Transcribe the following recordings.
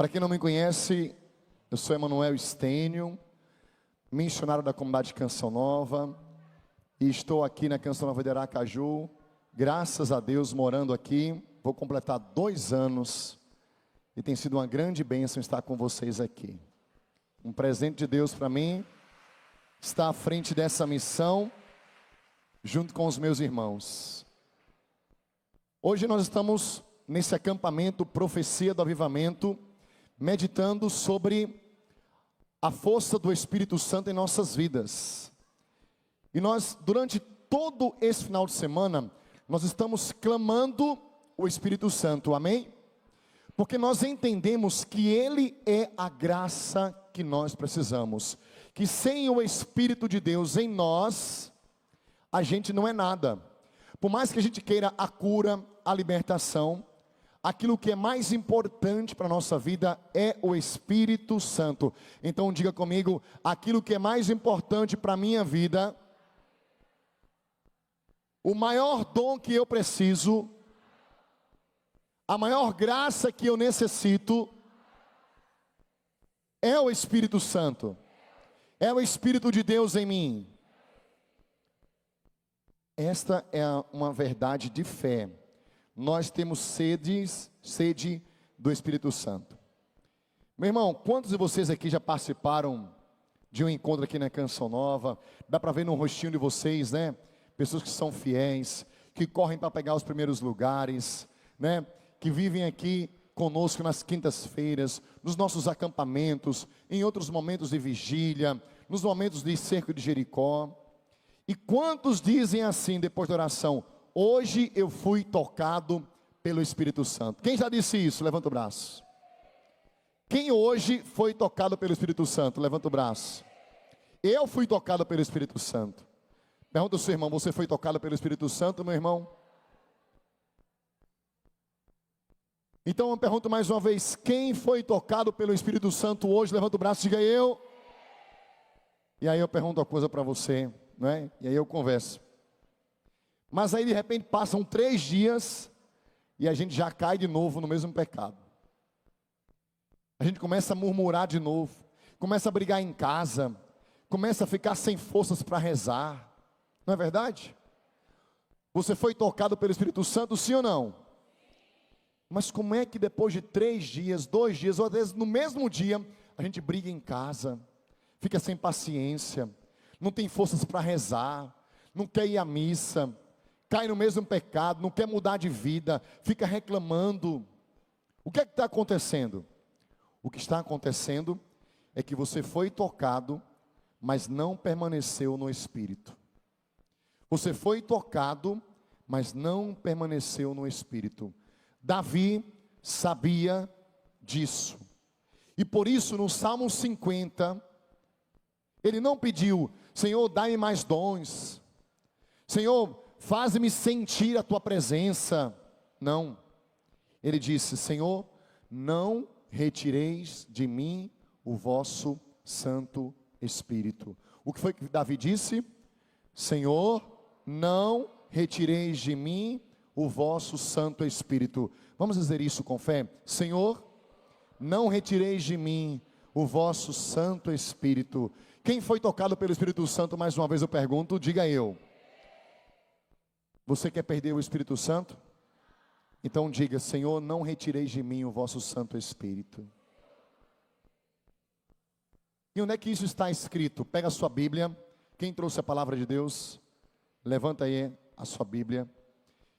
Para quem não me conhece, eu sou Emanuel Estênio, missionário da comunidade Canção Nova, e estou aqui na Canção Nova de Aracaju, graças a Deus, morando aqui. Vou completar 2 anos, e tem sido uma grande bênção estar com vocês aqui. Um presente de Deus para mim, estar à frente dessa missão, junto com os meus irmãos. Hoje nós estamos nesse acampamento Profecia do Avivamento, meditando sobre a força do Espírito Santo em nossas vidas. E nós, durante todo esse final de semana, nós estamos clamando o Espírito Santo, amém? Porque nós entendemos que Ele é a graça que nós precisamos. Que sem o Espírito de Deus em nós, a gente não é nada. Por mais que a gente queira a cura, a libertação, aquilo que é mais importante para a nossa vida é o Espírito Santo. Então diga comigo, aquilo que é mais importante para a minha vida, o maior dom que eu preciso, a maior graça que eu necessito, é o Espírito Santo. É o Espírito de Deus em mim. Esta é uma verdade de fé. Nós temos sede do Espírito Santo. Meu irmão, quantos de vocês aqui já participaram de um encontro aqui na Canção Nova? Dá para ver no rostinho de vocês, né? Pessoas que são fiéis, que correm para pegar os primeiros lugares, né? Que vivem aqui conosco nas quintas-feiras, nos nossos acampamentos, em outros momentos de vigília, nos momentos de cerco de Jericó. E quantos dizem assim depois da oração: hoje eu fui tocado pelo Espírito Santo? Quem já disse isso? Levanta o braço. Quem hoje foi tocado pelo Espírito Santo? Levanta o braço. Eu fui tocado pelo Espírito Santo. Pergunta ao seu irmão: você foi tocado pelo Espírito Santo, meu irmão? Então eu pergunto mais uma vez: quem foi tocado pelo Espírito Santo hoje? Levanta o braço e diga: eu. E aí eu pergunto uma coisa para você, não é? E aí eu converso. Mas aí de repente passam 3 dias e a gente já cai de novo no mesmo pecado. A gente começa a murmurar de novo, começa a brigar em casa, começa a ficar sem forças para rezar. Não é verdade? Você foi tocado pelo Espírito Santo, sim ou não? Mas como é que depois de 3 dias, 2 dias, ou às vezes no mesmo dia, a gente briga em casa, fica sem paciência, não tem forças para rezar, não quer ir à missa, cai no mesmo pecado, não quer mudar de vida, fica reclamando? O que é que está acontecendo? O que está acontecendo é que você foi tocado, mas não permaneceu no Espírito. Você foi tocado, mas não permaneceu no Espírito. Davi sabia disso. E por isso no Salmo 50, ele não pediu: Senhor, dai-me mais dons. Senhor, faz-me sentir a tua presença. Não. Ele disse: Senhor, não retireis de mim o vosso Santo Espírito. O que foi que Davi disse? Senhor, não retireis de mim o vosso Santo Espírito. Vamos dizer isso com fé? Senhor, não retireis de mim o vosso Santo Espírito. Quem foi tocado pelo Espírito Santo, mais uma vez eu pergunto, diga eu. Você quer perder o Espírito Santo? Então diga: Senhor, não retireis de mim o vosso Santo Espírito. E onde é que isso está escrito? Pega a sua Bíblia. Quem trouxe a palavra de Deus, levanta aí a sua Bíblia.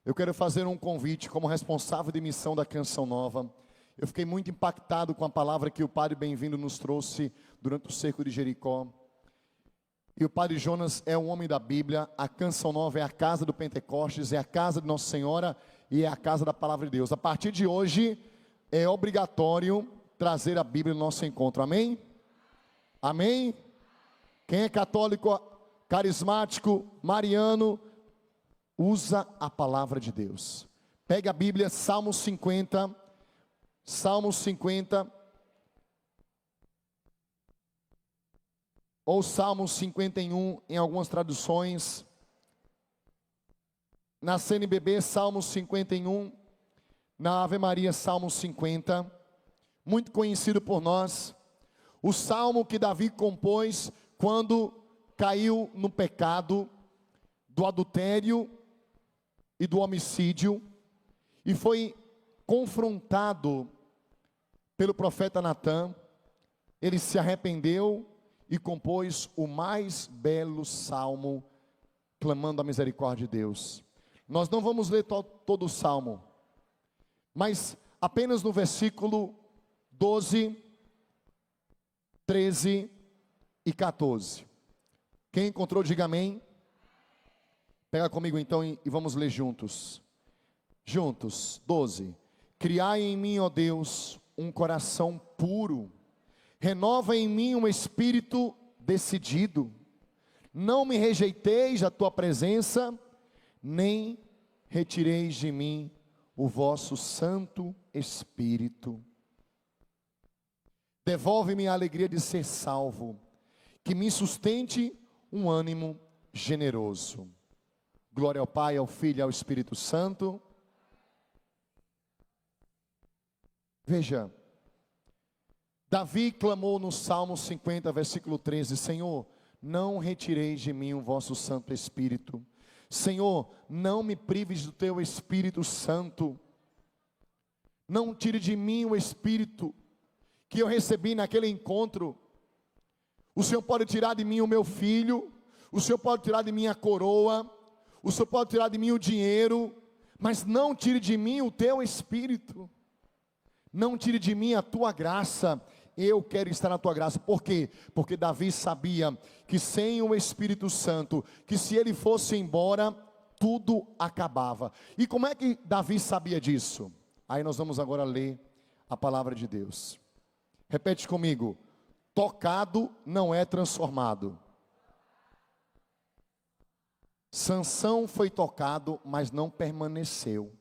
Eu quero fazer um convite como responsável de missão da Canção Nova. Eu fiquei muito impactado com a palavra que o Padre Bem-vindo nos trouxe durante o cerco de Jericó. E o Padre Jonas é um homem da Bíblia. A Canção Nova é a casa do Pentecostes, é a casa de Nossa Senhora e é a casa da palavra de Deus. A partir de hoje é obrigatório trazer a Bíblia no nosso encontro, amém? Amém? Quem é católico, carismático, mariano, usa a palavra de Deus. Pega a Bíblia, Salmo 50, ou Salmo 51 em algumas traduções. Na CNBB, Salmo 51, na Ave Maria, Salmo 50. muito conhecido por nós. O salmo que Davi compôs quando caiu no pecado do adultério e do homicídio, e foi confrontado pelo profeta Natã. Ele se arrependeu e compôs o mais belo salmo, clamando a misericórdia de Deus. Nós não vamos ler todo o salmo, mas apenas no versículo 12, 13 e 14. Quem encontrou, diga amém. Pega comigo então e vamos ler juntos. Juntos, 12. Criai em mim, ó Deus, um coração puro. Renova em mim um espírito decidido. Não me rejeiteis a tua presença, nem retireis de mim o vosso Santo Espírito. Devolve-me a alegria de ser salvo, que me sustente um ânimo generoso. Glória ao Pai, ao Filho e ao Espírito Santo. Veja, Davi clamou no Salmo 50, versículo 13: Senhor, não retireis de mim o vosso Santo Espírito. Senhor, não me prives do teu Espírito Santo. Não tire de mim o Espírito que eu recebi naquele encontro. O Senhor pode tirar de mim o meu filho, o Senhor pode tirar de mim a coroa, o Senhor pode tirar de mim o dinheiro, mas não tire de mim o teu Espírito. Não tire de mim a tua graça. Eu quero estar na tua graça. Por quê? Porque Davi sabia que sem o Espírito Santo, que se ele fosse embora, tudo acabava. E como é que Davi sabia disso? Aí nós vamos agora ler a palavra de Deus. Repete comigo: tocado não é transformado. Sansão foi tocado, mas não permaneceu.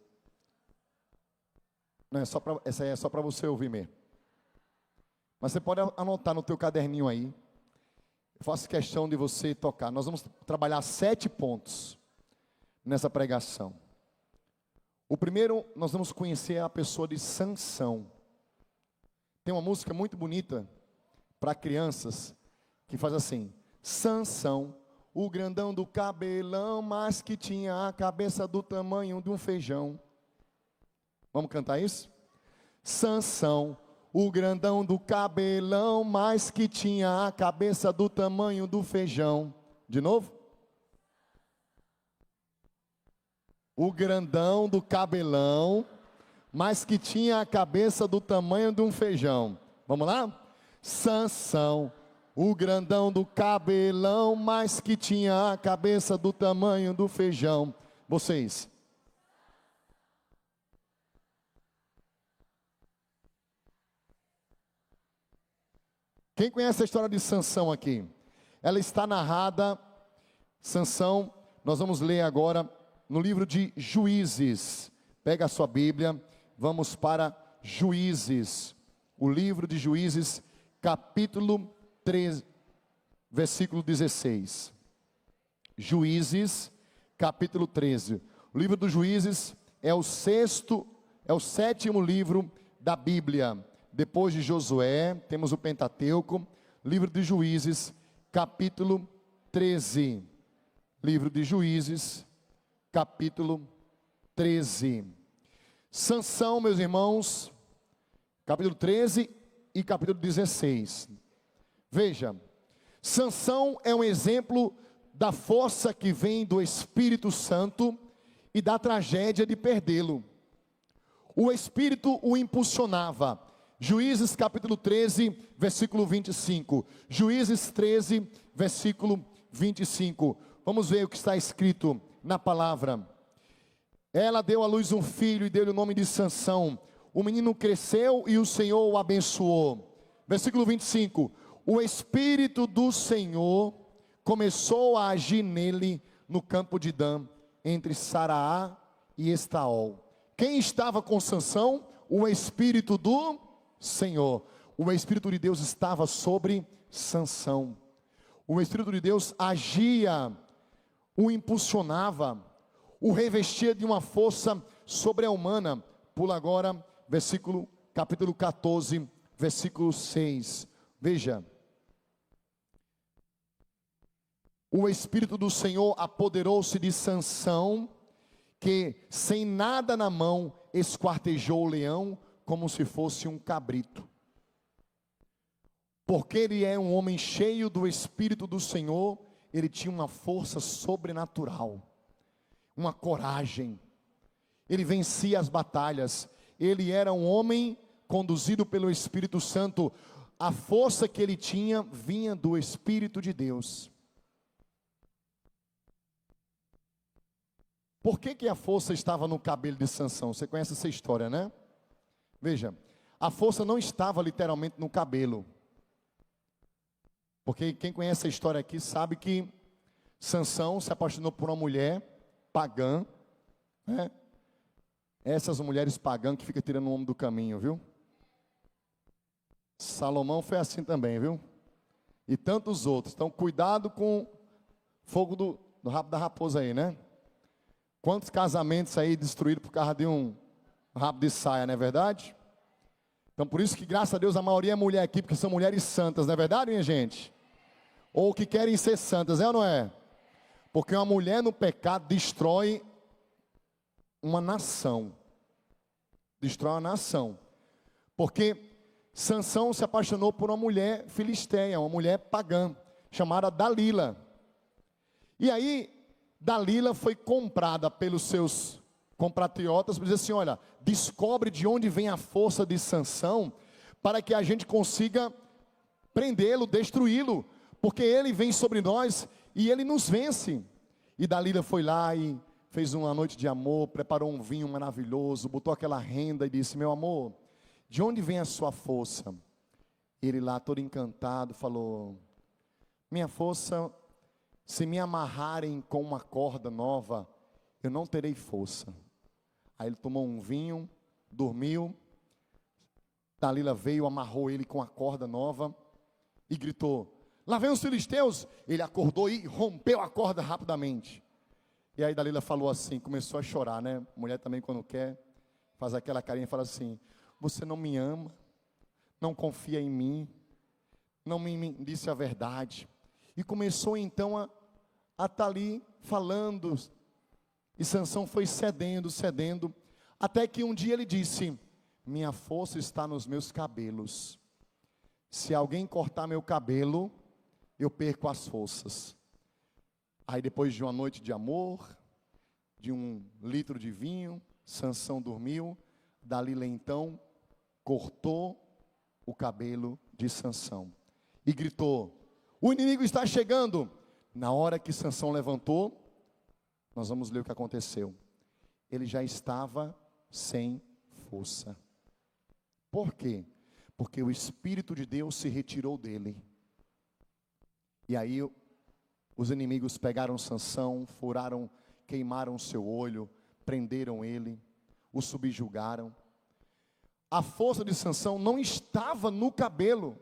Não, essa aí é só para você ouvir mesmo. Mas você pode anotar no teu caderninho aí. Eu faço questão de você tocar. Nós vamos trabalhar 7 pontos nessa pregação. O primeiro, nós vamos conhecer a pessoa de Sansão. Tem uma música muito bonita para crianças que faz assim: Sansão, o grandão do cabelão, mas que tinha a cabeça do tamanho de um feijão. Vamos cantar isso? Sansão, o grandão do cabelão, mas que tinha a cabeça do tamanho do feijão. De novo? O grandão do cabelão, mas que tinha a cabeça do tamanho de um feijão. Vamos lá? Sansão, o grandão do cabelão, mas que tinha a cabeça do tamanho do feijão. Vocês. Quem conhece a história de Sansão aqui? Ela está narrada, Sansão, nós vamos ler agora no livro de Juízes. Pega a sua Bíblia, vamos para Juízes. O livro de Juízes, capítulo 13, versículo 16. Juízes, capítulo 13. O livro dos Juízes é o 7º livro da Bíblia. Depois de Josué, temos o Pentateuco. Livro de Juízes, capítulo 13. Livro de Juízes, capítulo 13. Sansão, meus irmãos, capítulo 13 e capítulo 16. Veja, Sansão é um exemplo da força que vem do Espírito Santo e da tragédia de perdê-lo. O Espírito o impulsionava. Juízes capítulo 13, versículo 25. Juízes 13, versículo 25. Vamos ver o que está escrito na palavra. Ela deu à luz um filho e deu-lhe o nome de Sansão. O menino cresceu e o Senhor o abençoou. Versículo 25. O Espírito do Senhor começou a agir nele no campo de Dan, entre Saraá e Estaol. Quem estava com Sansão? O Espírito do Senhor. O Espírito de Deus estava sobre Sansão. O Espírito de Deus agia, o impulsionava, o revestia de uma força sobre-humana. Pula agora, capítulo 14, versículo 6. Veja. O Espírito do Senhor apoderou-se de Sansão, que sem nada na mão esquartejou o leão como se fosse um cabrito. Porque ele é um homem cheio do Espírito do Senhor, ele tinha uma força sobrenatural, uma coragem. Ele vencia as batalhas. Ele era um homem conduzido pelo Espírito Santo. A força que ele tinha vinha do Espírito de Deus. Por que a força estava no cabelo de Sansão? Você conhece essa história, né? Veja, a força não estava literalmente no cabelo. Porque quem conhece a história aqui sabe que Sansão se apaixonou por uma mulher pagã, né? Essas mulheres pagãs que ficam tirando o homem do caminho, viu? Salomão foi assim também, viu? E tantos outros. Então, cuidado com o fogo do rabo da raposa aí, né? Quantos casamentos aí destruídos por causa de um rabo de saia, não é verdade? Então, por isso que, graças a Deus, a maioria é mulher aqui, porque são mulheres santas, não é verdade, minha gente? Ou que querem ser santas, é ou não é? Porque uma mulher no pecado destrói uma nação. Destrói uma nação. Porque Sansão se apaixonou por uma mulher filisteia, uma mulher pagã, chamada Dalila. E aí, Dalila foi comprada pelos seus compatriotas para dizer assim: olha, descobre de onde vem a força de Sansão, para que a gente consiga prendê-lo, destruí-lo, porque ele vem sobre nós e ele nos vence. E Dalila foi lá e fez uma noite de amor, preparou um vinho maravilhoso, botou aquela renda e disse: meu amor, de onde vem a sua força? Ele lá todo encantado falou: minha força, se me amarrarem com uma corda nova, eu não terei força. Aí ele tomou um vinho, dormiu. Dalila veio, amarrou ele com a corda nova e gritou: lá vem os filisteus. Ele acordou e rompeu a corda rapidamente. E aí Dalila falou assim, começou a chorar, né? Mulher também, quando quer, faz aquela carinha e fala assim: você não me ama, não confia em mim, não me disse a verdade. E começou então a estar ali falando, e Sansão foi cedendo, até que um dia ele disse: minha força está nos meus cabelos. Se alguém cortar meu cabelo, eu perco as forças. Aí depois de uma noite de amor, de 1 litro de vinho, Sansão dormiu. Dalila então cortou o cabelo de Sansão e gritou: o inimigo está chegando. Na hora que Sansão levantou, nós vamos ler o que aconteceu. Ele já estava sem força. Por quê? Porque o Espírito de Deus se retirou dele. E aí os inimigos pegaram Sansão, furaram, queimaram seu olho, prenderam ele, o subjugaram. A força de Sansão não estava no cabelo.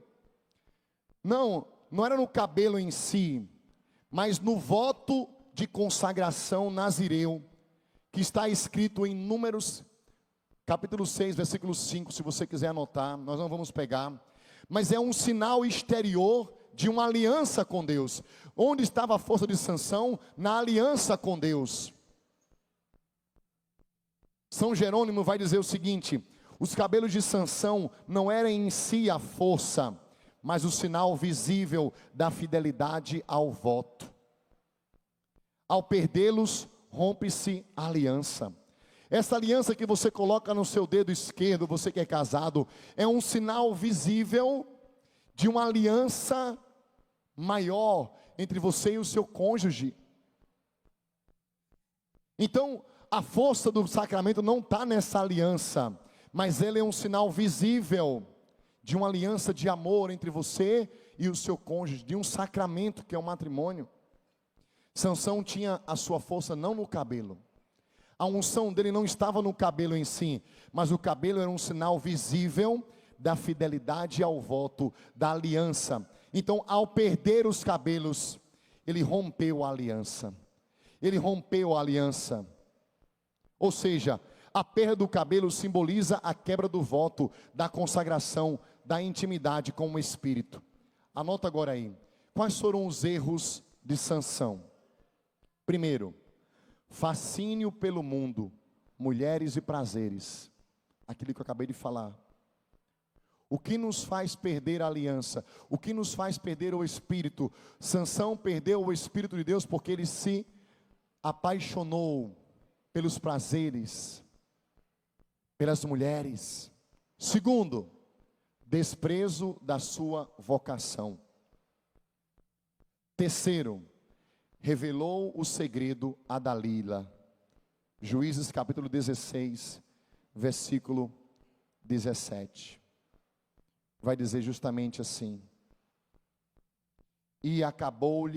Não era no cabelo em si, mas no voto de consagração nazireu, que está escrito em Números, capítulo 6, versículo 5, se você quiser anotar, nós não vamos pegar, mas é um sinal exterior de uma aliança com Deus. Onde estava a força de Sansão? Na aliança com Deus. São Jerônimo vai dizer o seguinte: os cabelos de Sansão não eram em si a força, mas o sinal visível da fidelidade ao voto. Ao perdê-los, rompe-se a aliança. Essa aliança que você coloca no seu dedo esquerdo, você que é casado, é um sinal visível de uma aliança maior entre você e o seu cônjuge. Então, a força do sacramento não está nessa aliança, mas ele é um sinal visível de uma aliança de amor entre você e o seu cônjuge, de um sacramento que é o matrimônio. Sansão tinha a sua força não no cabelo. A unção dele não estava no cabelo em si, mas o cabelo era um sinal visível da fidelidade ao voto, da aliança. Então, ao perder os cabelos, ele rompeu a aliança. Ele rompeu a aliança. Ou seja, a perda do cabelo simboliza a quebra do voto, da consagração, da intimidade com o Espírito. Anota agora aí. Quais foram os erros de Sansão? Primeiro, fascínio pelo mundo, mulheres e prazeres. Aquilo que eu acabei de falar. O que nos faz perder a aliança? O que nos faz perder o Espírito? Sansão perdeu o Espírito de Deus porque ele se apaixonou pelos prazeres, pelas mulheres. Segundo, desprezo da sua vocação. Terceiro, revelou o segredo a Dalila. Juízes capítulo 16, versículo 17. Vai dizer justamente assim: e acabou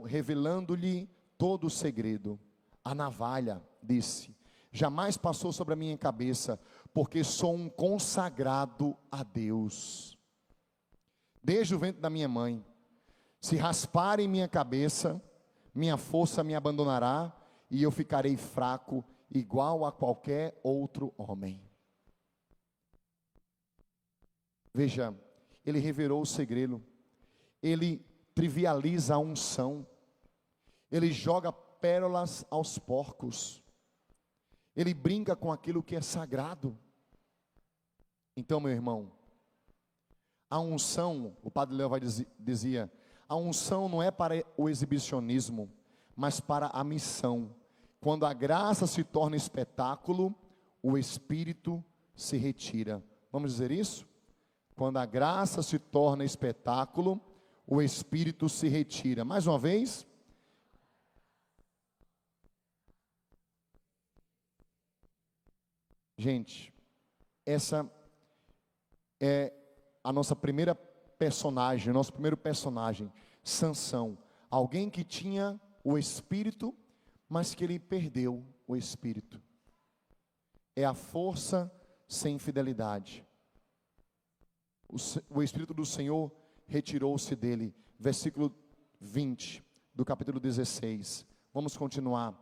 revelando-lhe todo o segredo. A navalha, disse, jamais passou sobre a minha cabeça, porque sou um consagrado a Deus. Desde o ventre da minha mãe, se rasparem minha cabeça, minha força me abandonará, e eu ficarei fraco, igual a qualquer outro homem. Veja, ele revelou o segredo, ele trivializa a unção, ele joga pérolas aos porcos, ele brinca com aquilo que é sagrado. Então, meu irmão, a unção, o padre Léo dizia, a unção não é para o exibicionismo, mas para a missão. Quando a graça se torna espetáculo, o Espírito se retira. Vamos dizer isso? Quando a graça se torna espetáculo, o Espírito se retira. Mais uma vez. Gente, essa é a nossa primeira personagem, nosso primeiro personagem, Sansão. Alguém que tinha o Espírito, mas que ele perdeu o Espírito. É a força sem fidelidade. O Espírito do Senhor retirou-se dele. Versículo 20 do capítulo 16. Vamos continuar.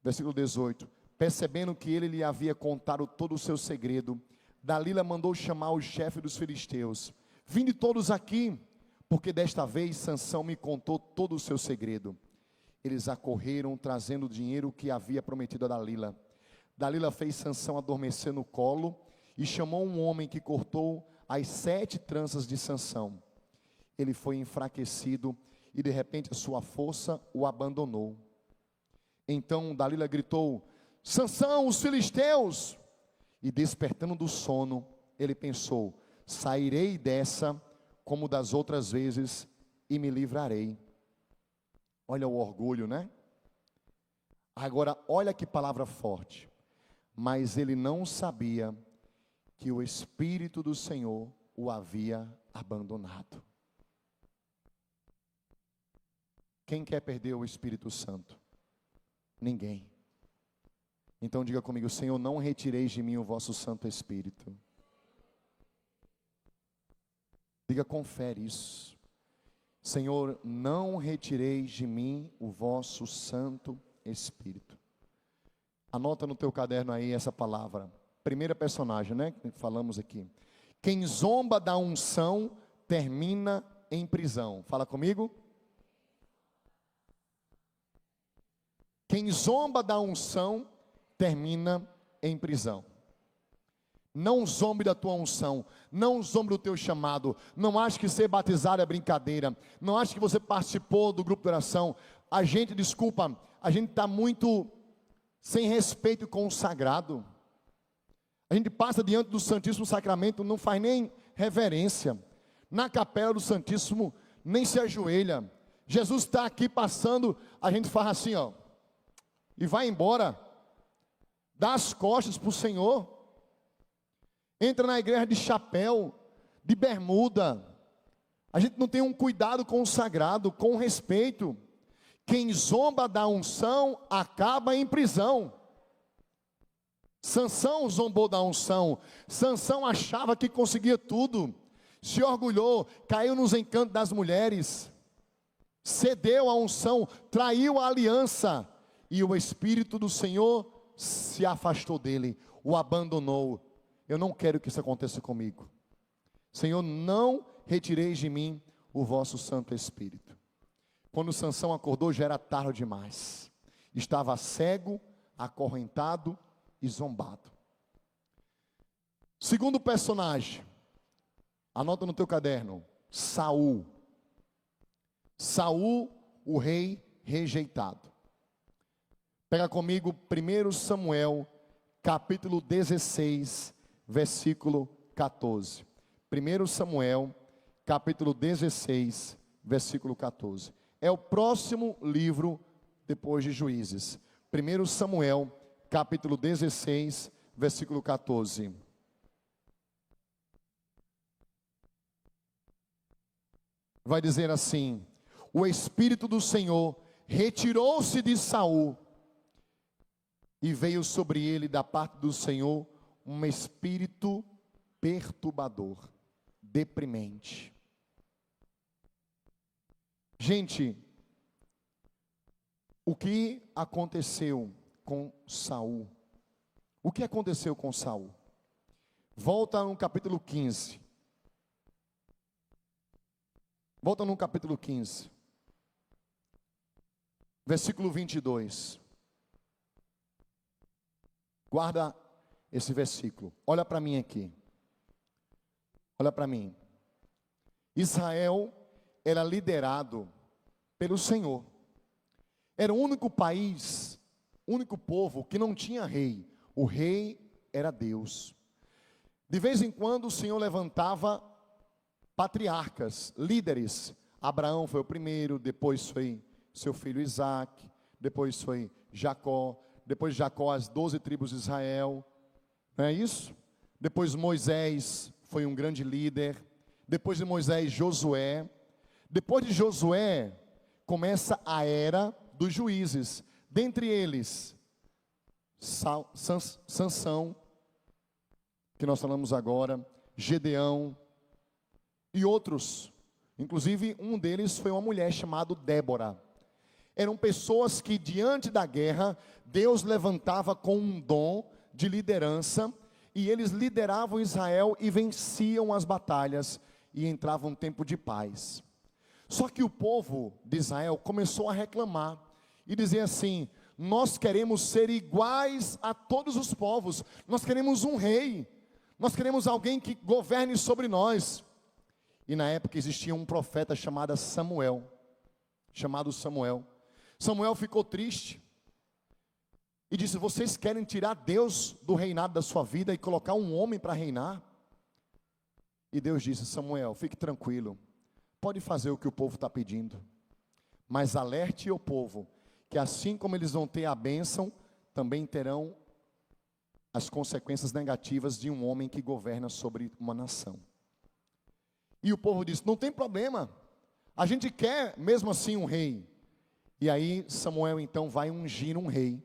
Versículo 18. Percebendo que ele lhe havia contado todo o seu segredo, Dalila mandou chamar o chefe dos filisteus. Vinde todos aqui, porque desta vez Sansão me contou todo o seu segredo. Eles acorreram, trazendo o dinheiro que havia prometido a Dalila. Dalila fez Sansão adormecer no colo e chamou um homem que cortou as 7 tranças de Sansão. Ele foi enfraquecido e de repente a sua força o abandonou. Então Dalila gritou: Sansão, os filisteus! E despertando do sono, ele pensou: sairei dessa como das outras vezes e me livrarei. Olha o orgulho, né? Agora, olha que palavra forte. Mas ele não sabia que o Espírito do Senhor o havia abandonado. Quem quer perder o Espírito Santo? Ninguém. Então diga comigo: Senhor, não retireis de mim o vosso Santo Espírito. Diga, confere isso. Senhor, não retireis de mim o vosso Santo Espírito. Anota no teu caderno aí essa palavra. Primeira personagem, né, que falamos aqui. Quem zomba da unção termina em prisão. Fala comigo. Quem zomba da unção termina em prisão. Não zombe da tua unção, não zombe do teu chamado. Não ache que ser batizado é brincadeira. Não ache que você participou do grupo de oração. A gente está muito sem respeito com o sagrado. A gente passa diante do Santíssimo Sacramento, não faz nem reverência. Na capela do Santíssimo, nem se ajoelha. Jesus está aqui passando, a gente faz assim, ó, e vai embora. Dá as costas para o Senhor. Entra na igreja de chapéu, de bermuda. A gente não tem um cuidado com o sagrado, com o respeito. Quem zomba da unção acaba em prisão. Sansão zombou da unção. Sansão achava que conseguia tudo. Se orgulhou, caiu nos encantos das mulheres. Cedeu à unção, traiu a aliança. E o Espírito do Senhor se afastou dele, o abandonou. Eu não quero que isso aconteça comigo. Senhor, não retireis de mim o vosso Santo Espírito. Quando Sansão acordou, já era tarde demais. Estava cego, acorrentado e zombado. Segundo personagem, anota no teu caderno, Saul. Saul, o rei rejeitado. Pega comigo 1 Samuel, capítulo 16, versículo 14. 1 Samuel, capítulo 16, versículo 14. É o próximo livro depois de Juízes. 1 Samuel, capítulo 16, versículo 14. Vai dizer assim: o Espírito do Senhor retirou-se de Saul, e veio sobre ele da parte do Senhor um espírito perturbador, deprimente. Gente, o que aconteceu com Saul? O que aconteceu com Saul? Volta no capítulo 15. Volta no capítulo 15. Versículo 22. Guarda esse versículo. Olha para mim aqui. Olha para mim. Israel era liderado pelo Senhor. Era o único país, único povo que não tinha rei. O rei era Deus. De vez em quando o Senhor levantava patriarcas, líderes. Abraão foi o primeiro, depois foi seu filho Isaac, depois foi Jacó, depois de Jacó as 12 tribos de Israel, não é isso? Depois Moisés foi um grande líder, depois de Moisés Josué, depois de Josué começa a era dos juízes, dentre eles Sansão, que nós falamos agora, Gedeão e outros, inclusive um deles foi uma mulher chamada Débora. Eram pessoas que diante da guerra, Deus levantava com um dom de liderança, e eles lideravam Israel e venciam as batalhas, e entrava um tempo de paz. Só que o povo de Israel começou a reclamar, e dizer assim: nós queremos ser iguais a todos os povos, nós queremos um rei, nós queremos alguém que governe sobre nós. E na época existia um profeta chamado Samuel. Samuel ficou triste e disse: vocês querem tirar Deus do reinado da sua vida e colocar um homem para reinar? E Deus disse: Samuel, fique tranquilo, pode fazer o que o povo está pedindo, mas alerte o povo, que assim como eles vão ter a bênção, também terão as consequências negativas de um homem que governa sobre uma nação. E o povo disse: não tem problema, a gente quer mesmo assim um rei. E aí Samuel então vai ungir um rei.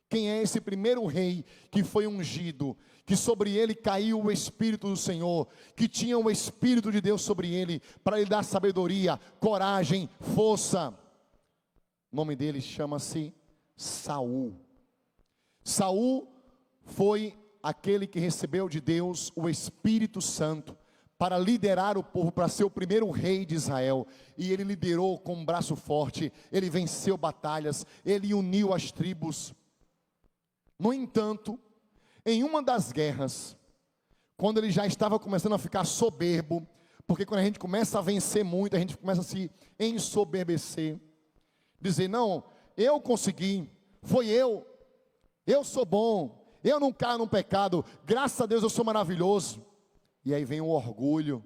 Quem é esse primeiro rei que foi ungido, que sobre ele caiu o Espírito do Senhor, que tinha o Espírito de Deus sobre ele, para lhe dar sabedoria, coragem, força? O nome dele chama-se Saul. Saul foi aquele que recebeu de Deus o Espírito Santo, para liderar o povo, para ser o primeiro rei de Israel. E ele liderou com um braço forte, ele venceu batalhas, ele uniu as tribos. No entanto, em uma das guerras, quando ele já estava começando a ficar soberbo, porque quando a gente começa a vencer muito, a gente começa a se ensoberbecer, dizer: não, eu consegui, foi eu sou bom, eu não caio no pecado, graças a Deus eu sou maravilhoso. E aí vem o orgulho.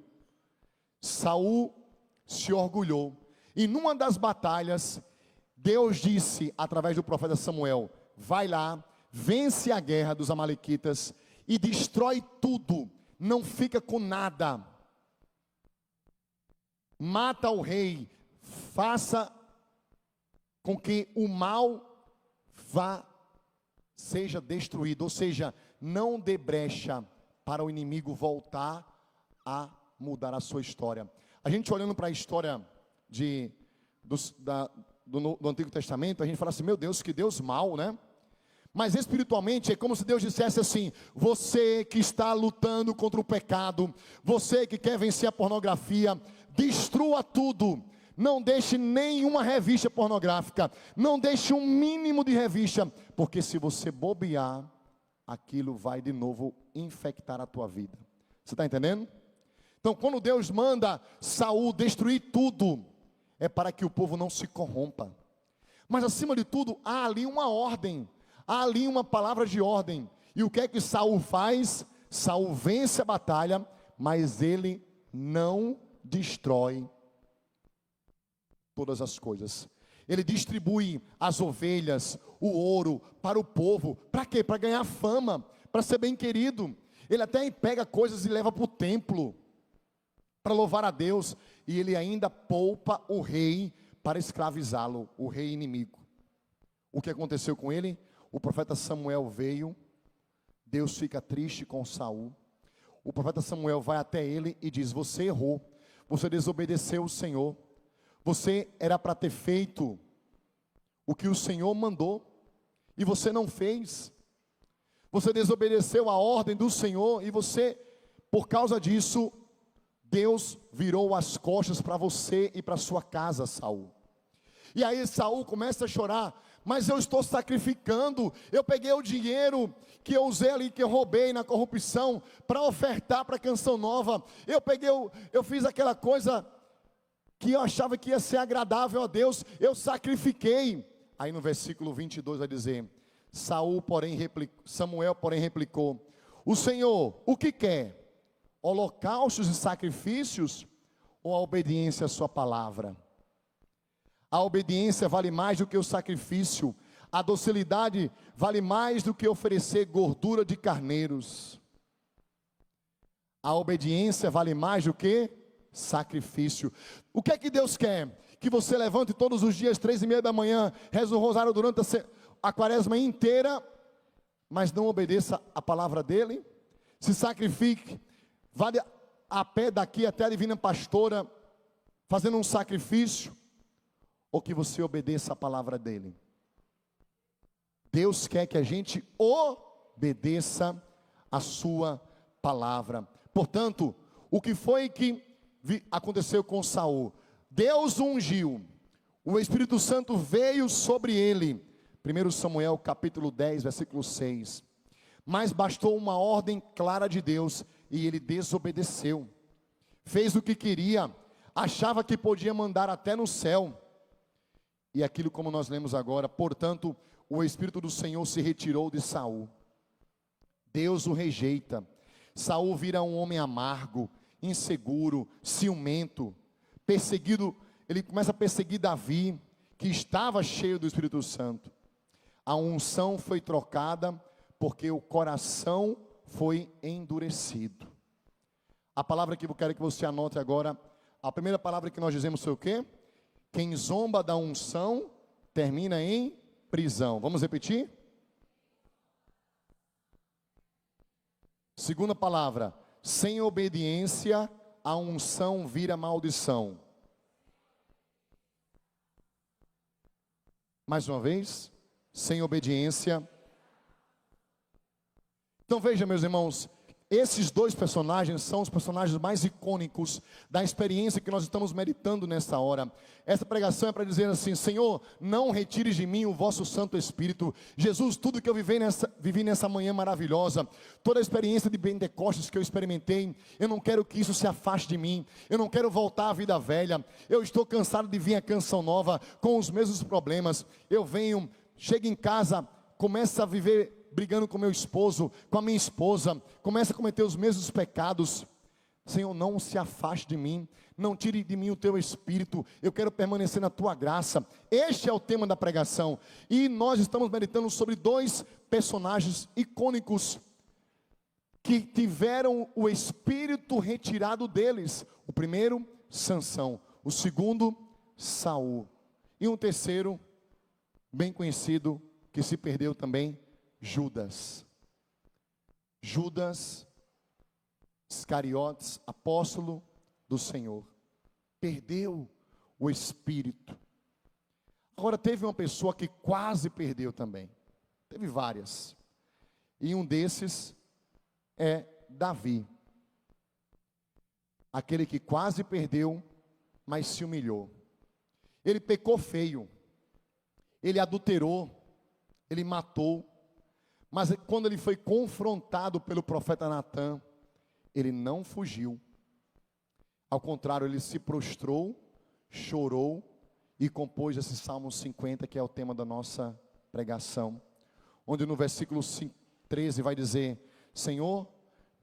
Saul se orgulhou, e numa das batalhas, Deus disse através do profeta Samuel: vai lá, vence a guerra dos amalequitas e destrói tudo, não fica com nada, mata o rei, faça com que o mal seja destruído, ou seja, não dê brecha para o inimigo voltar a mudar a sua história. A gente olhando para a história do Antigo Testamento, a gente fala assim: meu Deus, que Deus mau, né? Mas espiritualmente é como se Deus dissesse assim: você que está lutando contra o pecado, você que quer vencer a pornografia, destrua tudo. Não deixe nenhuma revista pornográfica, não deixe um mínimo de revista, porque se você bobear, aquilo vai de novo infectar a tua vida. Você está entendendo? Então, quando Deus manda Saul destruir tudo, é para que o povo não se corrompa. Mas acima de tudo, há ali uma ordem, há ali uma palavra de ordem. E o que é que Saul faz? Saul vence a batalha, mas ele não destrói todas as coisas. Ele distribui as ovelhas, o ouro para o povo. Para quê? Para ganhar fama, para ser bem querido. Ele até pega coisas e leva para o templo, para louvar a Deus. E ele ainda poupa o rei para escravizá-lo, o rei inimigo. O que aconteceu com ele? O profeta Samuel veio, Deus fica triste com Saul. O profeta Samuel vai até ele e diz: você errou, você desobedeceu o Senhor. Você era para ter feito o que o Senhor mandou, e você não fez. Você desobedeceu a ordem do Senhor, e você, por causa disso, Deus virou as costas para você e para sua casa, Saul. E aí Saul começa a chorar: mas eu estou sacrificando, eu peguei o dinheiro que eu usei ali, que eu roubei na corrupção, para ofertar para a Canção Nova. Eu fiz aquela coisa que eu achava que ia ser agradável a Deus, eu sacrifiquei. Aí no versículo 22 vai dizer: Samuel, porém, replicou: o Senhor, o que quer? Holocaustos e sacrifícios, ou a obediência à sua palavra? A obediência vale mais do que o sacrifício, a docilidade vale mais do que oferecer gordura de carneiros. A obediência vale mais do que sacrifício. O que é que Deus quer? Que você levante todos os dias, 3:30 da manhã, reze o rosário durante a quaresma inteira, mas não obedeça a palavra dele? Se sacrifique, vá a pé daqui até a Divina Pastora, fazendo um sacrifício, ou que você obedeça a palavra dele? Deus quer que a gente obedeça a sua palavra. Portanto, o que foi que aconteceu com Saul? Deus o ungiu, o Espírito Santo veio sobre ele. 1 Samuel capítulo 10, versículo 6. Mas bastou uma ordem clara de Deus, e ele desobedeceu. Fez o que queria, achava que podia mandar até no céu. E aquilo, como nós lemos agora: portanto, o Espírito do Senhor se retirou de Saul. Deus o rejeita. Saul vira um homem amargo, inseguro, ciumento, perseguido. Ele começa a perseguir Davi, que estava cheio do Espírito Santo. A unção foi trocada, porque o coração foi endurecido. A palavra que eu quero que você anote agora, a primeira palavra que nós dizemos foi o quê? Quem zomba da unção, termina em prisão. Vamos repetir? Segunda palavra: sem obediência, a unção vira maldição. Mais uma vez, sem obediência. Então veja, meus irmãos, esses dois personagens são os personagens mais icônicos da experiência que nós estamos meditando nessa hora. Essa pregação é para dizer assim: Senhor, não retires de mim o vosso Santo Espírito. Jesus, tudo que eu vivi nessa manhã maravilhosa, toda a experiência de Pentecostes que eu experimentei, eu não quero que isso se afaste de mim. Eu não quero voltar à vida velha. Eu estou cansado de vir à Canção Nova com os mesmos problemas. Eu venho, chego em casa, começo a viver brigando com meu esposo, com a minha esposa, começa a cometer os mesmos pecados. Senhor, não se afaste de mim, não tire de mim o teu Espírito, eu quero permanecer na tua graça. Este é o tema da pregação, e nós estamos meditando sobre dois personagens icônicos, que tiveram o Espírito retirado deles. O primeiro, Sansão; o segundo, Saul; e um terceiro, bem conhecido, que se perdeu também, Judas. Judas Iscariotes, apóstolo do Senhor, perdeu o Espírito. Agora teve uma pessoa que quase perdeu também. Teve várias. E um desses é Davi. Aquele que quase perdeu, mas se humilhou. Ele pecou feio. Ele adulterou. Ele matou. Mas quando ele foi confrontado pelo profeta Natã, ele não fugiu. Ao contrário, ele se prostrou, chorou e compôs esse Salmo 50, que é o tema da nossa pregação. Onde no versículo 13 vai dizer: Senhor,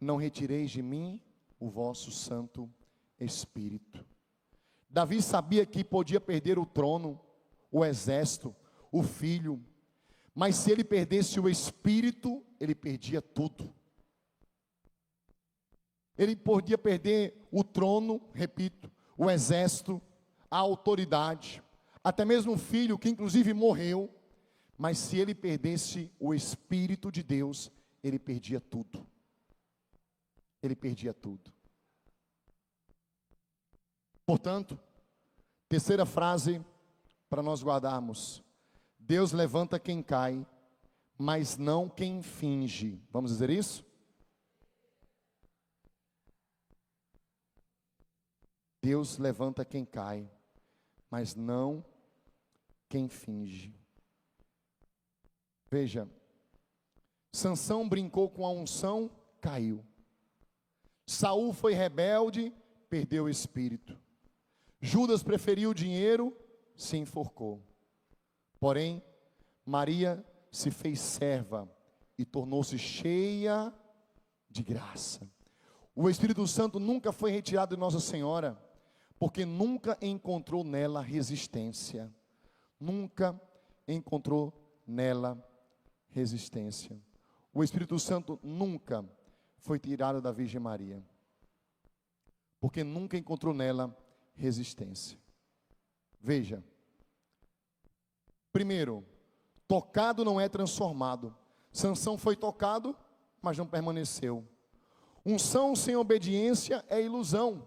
não retireis de mim o vosso Santo Espírito. Davi sabia que podia perder o trono, o exército, o filho, mas se ele perdesse o Espírito, ele perdia tudo. Ele podia perder o trono, repito, o exército, a autoridade, até mesmo o filho, que inclusive morreu, mas se ele perdesse o Espírito de Deus, ele perdia tudo. Ele perdia tudo. Portanto, terceira frase para nós guardarmos: Deus levanta quem cai, mas não quem finge. Vamos dizer isso? Deus levanta quem cai, mas não quem finge. Veja, Sansão brincou com a unção, caiu. Saul foi rebelde, perdeu o espírito. Judas preferiu o dinheiro, se enforcou. Porém, Maria se fez serva e tornou-se cheia de graça. O Espírito Santo nunca foi retirado de Nossa Senhora, porque nunca encontrou nela resistência. Nunca encontrou nela resistência. O Espírito Santo nunca foi tirado da Virgem Maria, porque nunca encontrou nela resistência. Veja, primeiro, tocado não é transformado. Sansão foi tocado, mas não permaneceu. Unção sem obediência é ilusão.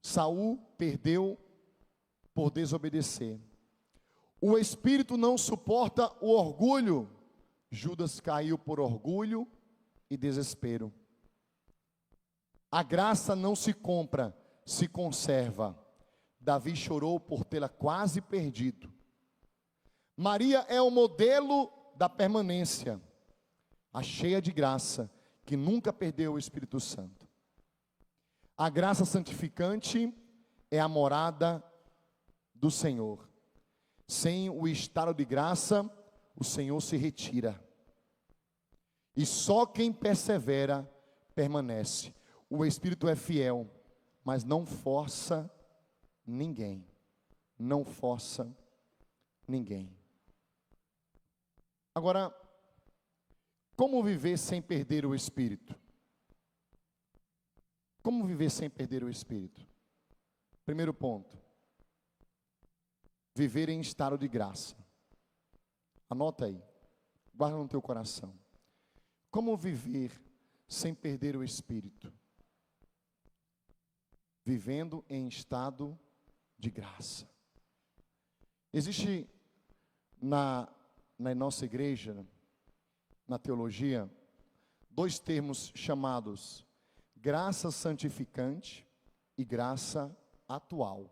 Saul perdeu por desobedecer. O espírito não suporta o orgulho. Judas caiu por orgulho e desespero. A graça não se compra, se conserva. Davi chorou por tê-la quase perdido. Maria é o modelo da permanência, a cheia de graça, que nunca perdeu o Espírito Santo. A graça santificante é a morada do Senhor. Sem o estado de graça, o Senhor se retira. E só quem persevera, permanece. O Espírito é fiel, mas não força ninguém. Não força ninguém. Agora, como viver sem perder o Espírito? Como viver sem perder o Espírito? Primeiro ponto: viver em estado de graça. Anota aí, guarda no teu coração. Como viver sem perder o Espírito? Vivendo em estado de graça. Existe na nossa igreja, na teologia, dois termos chamados graça santificante e graça atual.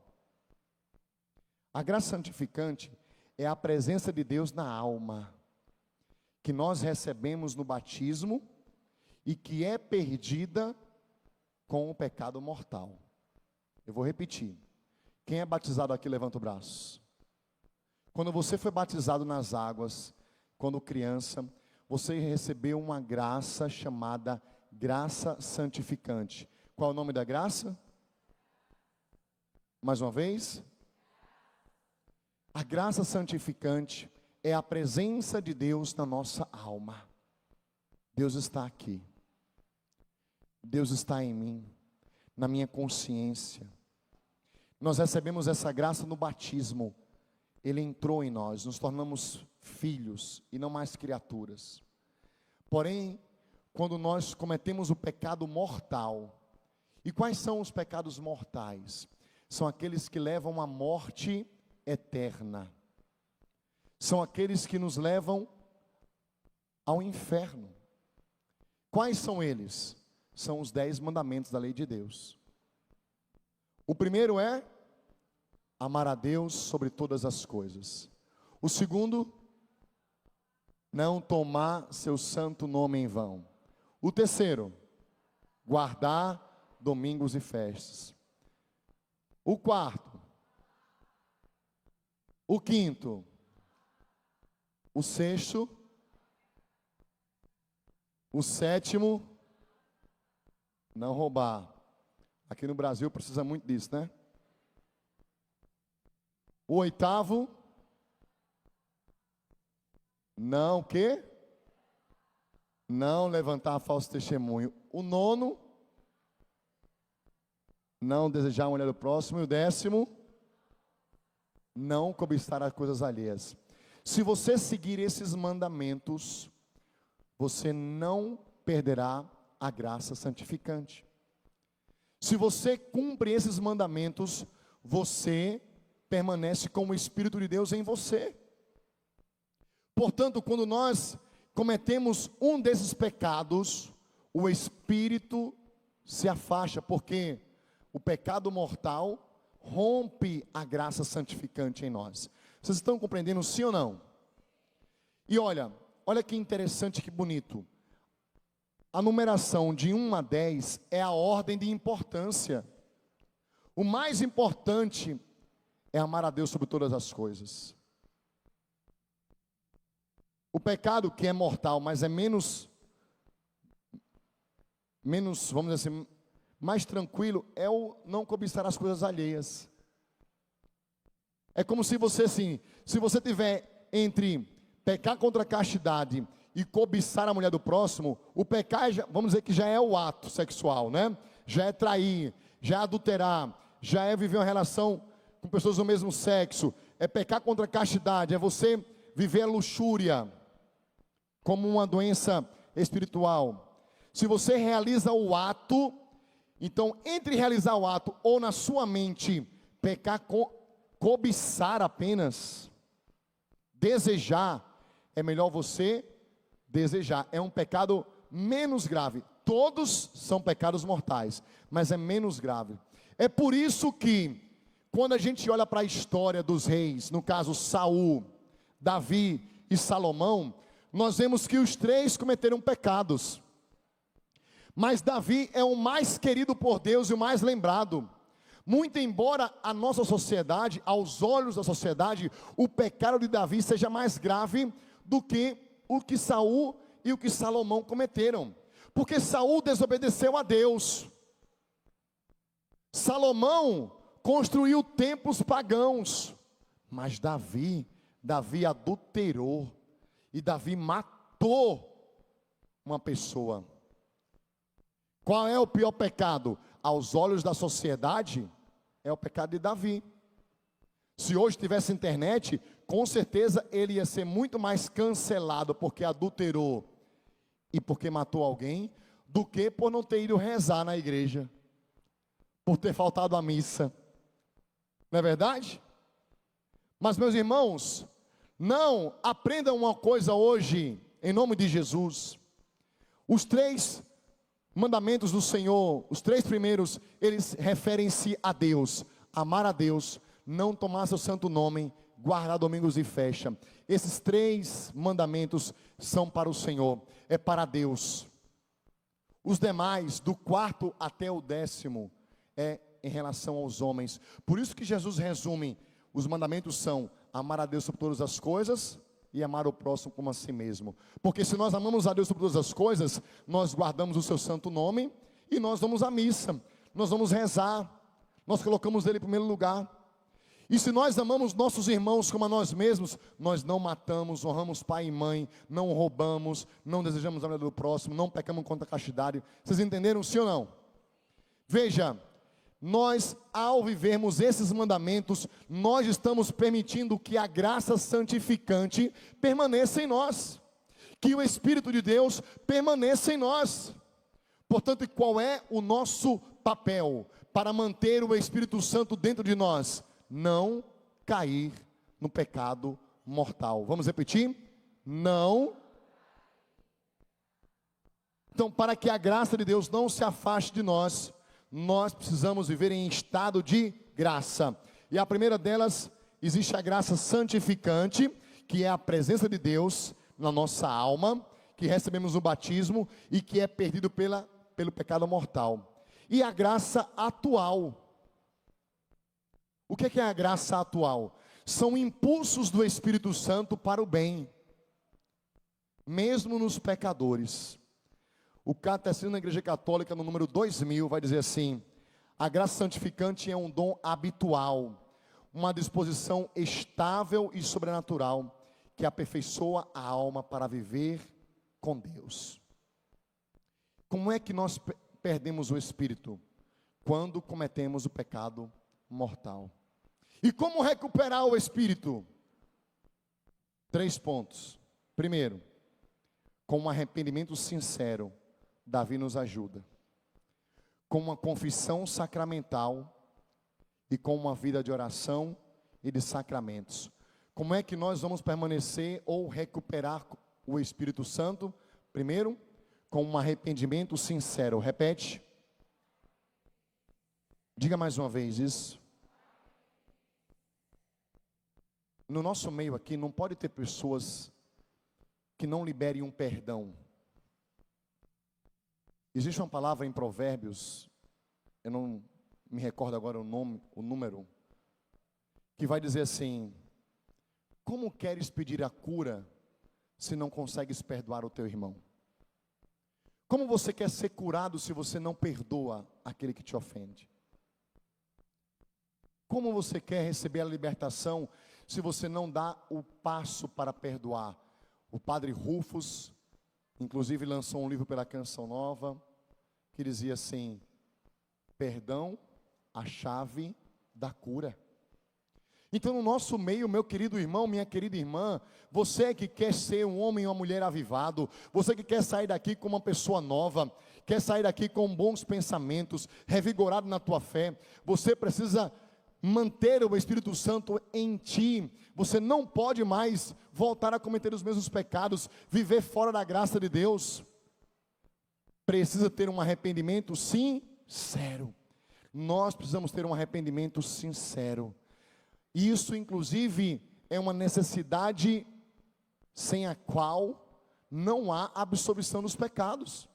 A graça santificante é a presença de Deus na alma, que nós recebemos no batismo e que é perdida com o pecado mortal. Eu vou repetir. Quem é batizado aqui, levanta o braço. Quando você foi batizado nas águas, quando criança, você recebeu uma graça chamada graça santificante. Qual é o nome da graça? Mais uma vez. A graça santificante é a presença de Deus na nossa alma. Deus está aqui. Deus está em mim, na minha consciência. Nós recebemos essa graça no batismo. Ele entrou em nós, nos tornamos filhos e não mais criaturas. Porém, quando nós cometemos o pecado mortal, e quais são os pecados mortais? São aqueles que levam à morte eterna. São aqueles que nos levam ao inferno. Quais são eles? São os 10 mandamentos da lei de Deus. O primeiro é amar a Deus sobre todas as coisas. O segundo, não tomar seu santo nome em vão. O terceiro, guardar domingos e festas. O quarto, o quinto, o sexto, o sétimo, não roubar. Aqui no Brasil precisa muito disso, né? O oitavo, não o quê? Não levantar falso testemunho. O nono, não desejar a mulher do próximo. E o 10º, não cobiçar as coisas alheias. Se você seguir esses mandamentos, você não perderá a graça santificante. Se você cumpre esses mandamentos, você permanece com o Espírito de Deus em você. Portanto, quando nós cometemos um desses pecados, o Espírito se afasta, porque o pecado mortal rompe a graça santificante em nós. Vocês estão compreendendo, sim ou não? E olha que interessante, que bonito. A numeração de 1 a 10 é a ordem de importância. O mais importante é amar a Deus sobre todas as coisas. O pecado que é mortal, mas é menos, vamos dizer assim, mais tranquilo, é o não cobiçar as coisas alheias. É como se você assim, se você tiver entre pecar contra a castidade e cobiçar a mulher do próximo, o pecar, vamos dizer que já é o ato sexual, né? Já é trair, já é adulterar, já é viver uma relação com pessoas do mesmo sexo. É pecar contra a castidade, é você viver a luxúria como uma doença espiritual. Se você realiza o ato, então entre realizar o ato ou na sua mente pecar, cobiçar apenas, desejar, é melhor você desejar. É um pecado menos grave. Todos são pecados mortais, mas é menos grave. É por isso que quando a gente olha para a história dos reis, no caso Saul, Davi e Salomão, nós vemos que os três cometeram pecados. Mas Davi é o mais querido por Deus e o mais lembrado. Muito embora a nossa sociedade, aos olhos da sociedade, o pecado de Davi seja mais grave do que o que Saul e o que Salomão cometeram. Porque Saul desobedeceu a Deus. Salomão construiu templos pagãos. Mas Davi adulterou. E Davi matou uma pessoa. Qual é o pior pecado? Aos olhos da sociedade, é o pecado de Davi. Se hoje tivesse internet, com certeza ele ia ser muito mais cancelado porque adulterou e porque matou alguém, do que por não ter ido rezar na igreja, por ter faltado à missa. Não é verdade? Mas, meus irmãos, não aprendam uma coisa hoje, em nome de Jesus. Os 3 mandamentos do Senhor, os 3 primeiros, eles referem-se a Deus. Amar a Deus, não tomar seu santo nome, guardar domingos e festa. Esses 3 mandamentos são para o Senhor, é para Deus. Os demais, do 4º até o 10º, é em relação aos homens. Por isso que Jesus resume, os mandamentos são amar a Deus sobre todas as coisas e amar o próximo como a si mesmo. Porque se nós amamos a Deus sobre todas as coisas, nós guardamos o seu santo nome e nós vamos à missa, nós vamos rezar, nós colocamos Ele em primeiro lugar. E se nós amamos nossos irmãos como a nós mesmos, nós não matamos, honramos pai e mãe, não roubamos, não desejamos a mulher do próximo, não pecamos contra a castidade. Vocês entenderam, sim ou não? Veja, nós, ao vivermos esses mandamentos, nós estamos permitindo que a graça santificante permaneça em nós, que o Espírito de Deus permaneça em nós. Portanto, qual é o nosso papel para manter o Espírito Santo dentro de nós? Não cair no pecado mortal. Vamos repetir? Não Então, para que a graça de Deus não se afaste de nós, nós precisamos viver em estado de graça. E a primeira delas, existe a graça santificante, que é a presença de Deus na nossa alma, que recebemos no batismo e que é perdido pelo pecado mortal. E a graça atual. O que é a graça atual? São impulsos do Espírito Santo para o bem, mesmo nos pecadores. O Catecismo da Igreja Católica, no número 2000, vai dizer assim: a graça santificante é um dom habitual, uma disposição estável e sobrenatural, que aperfeiçoa a alma para viver com Deus. Como é que nós perdemos o Espírito? Quando cometemos o pecado mortal. E como recuperar o Espírito? 3 pontos. Primeiro, com um arrependimento sincero, Davi nos ajuda. Com uma confissão sacramental e com uma vida de oração e de sacramentos. Como é que nós vamos permanecer ou recuperar o Espírito Santo? Primeiro, com um arrependimento sincero. Repete. Diga mais uma vez isso. No nosso meio aqui não pode ter pessoas que não liberem um perdão. Existe uma palavra em Provérbios, eu não me recordo agora o número, que vai dizer assim: como queres pedir a cura se não consegues perdoar o teu irmão? Como você quer ser curado se você não perdoa aquele que te ofende? Como você quer receber a libertação se você não dá o passo para perdoar? O padre Rufus, inclusive, lançou um livro pela Canção Nova, que dizia assim: perdão, a chave da cura. Então, no nosso meio, meu querido irmão, minha querida irmã, você que quer ser um homem ou uma mulher avivado, você que quer sair daqui como uma pessoa nova, quer sair daqui com bons pensamentos, revigorado na tua fé, você precisa manter o Espírito Santo em ti. Você não pode mais voltar a cometer os mesmos pecados, viver fora da graça de Deus. Precisa ter um arrependimento sincero. Nós precisamos ter um arrependimento sincero. Isso, inclusive, é uma necessidade sem a qual não há absolvição dos pecados.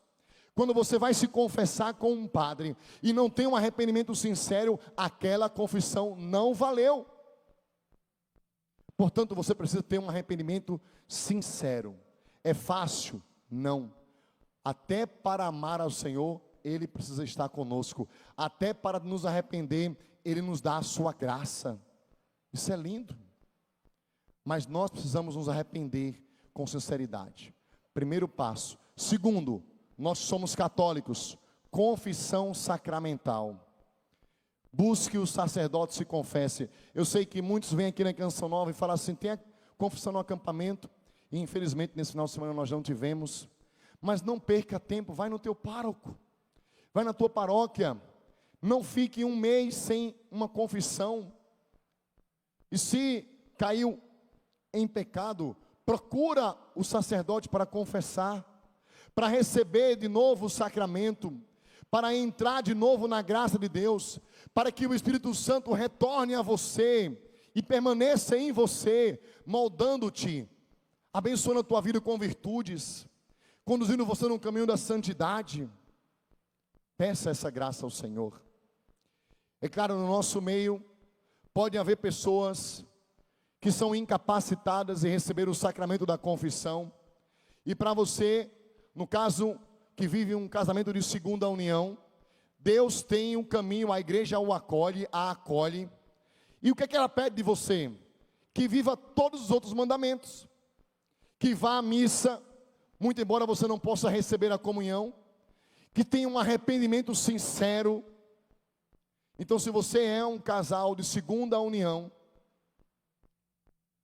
Quando você vai se confessar com um padre e não tem um arrependimento sincero, aquela confissão não valeu. Portanto, você precisa ter um arrependimento sincero. É fácil? Não. Até para amar ao Senhor, Ele precisa estar conosco. Até para nos arrepender, Ele nos dá a sua graça. Isso é lindo. Mas nós precisamos nos arrepender com sinceridade. Primeiro passo. Segundo, nós somos católicos. Confissão sacramental. Busque o sacerdote, se confesse. Eu sei que muitos vêm aqui na Canção Nova e falam assim: tem a confissão no acampamento. E infelizmente nesse final de semana nós não tivemos. Mas não perca tempo, vai no teu pároco. Vai na tua paróquia. Não fique um mês sem uma confissão. E se caiu em pecado, procura o sacerdote para confessar, para receber de novo o sacramento, para entrar de novo na graça de Deus, para que o Espírito Santo retorne a você e permaneça em você, moldando-te, abençoando a tua vida com virtudes, conduzindo você no caminho da santidade. Peça essa graça ao Senhor. É claro, no nosso meio pode haver pessoas que são incapacitadas em receber o sacramento da confissão. E para você, no caso que vive um casamento de segunda união, Deus tem um caminho, a igreja o acolhe, a acolhe. E o que é que ela pede de você? Que viva todos os outros mandamentos. Que vá à missa, muito embora você não possa receber a comunhão. Que tenha um arrependimento sincero. Então, se você é um casal de segunda união,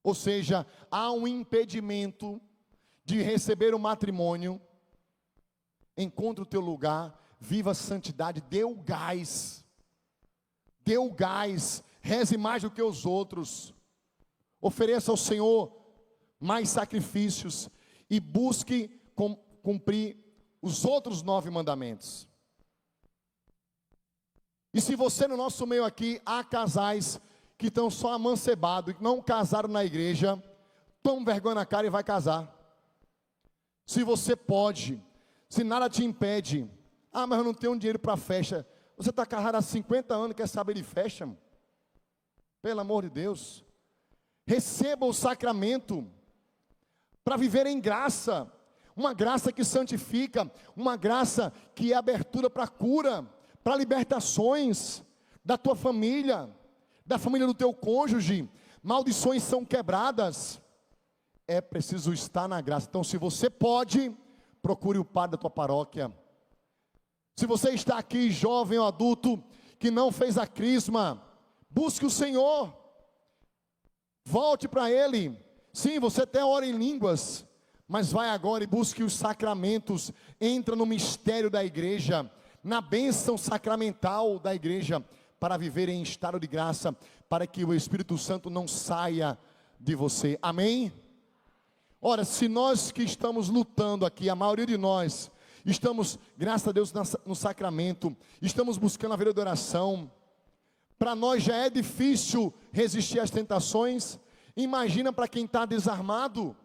ou seja, há um impedimento de receber o matrimônio, encontre o teu lugar, viva a santidade, dê o gás, reze mais do que os outros, ofereça ao Senhor mais sacrifícios e busque cumprir os outros 9 mandamentos. E se você no nosso meio aqui, há casais que estão só amancebados, que não casaram na igreja, toma vergonha na cara e vai casar. Se você pode, se nada te impede, mas eu não tenho dinheiro para festa. Você está casado há 50 anos, quer saber de festa? Mano? Pelo amor de Deus. Receba o sacramento para viver em graça. Uma graça que santifica, uma graça que é abertura para cura, para libertações da tua família, da família do teu cônjuge. Maldições são quebradas. É preciso estar na graça. Então, se você pode, procure o padre da tua paróquia. Se você está aqui, jovem ou adulto, que não fez a crisma, busque o Senhor. Volte para Ele. Sim, você até ora em línguas, mas vai agora e busque os sacramentos. Entra no mistério da igreja, na bênção sacramental da igreja, para viver em estado de graça, para que o Espírito Santo não saia de você. Amém? Ora, se nós que estamos lutando aqui, a maioria de nós, estamos, graças a Deus, no sacramento, estamos buscando a vida de oração, para nós já é difícil resistir às tentações, imagina para quem está desarmado.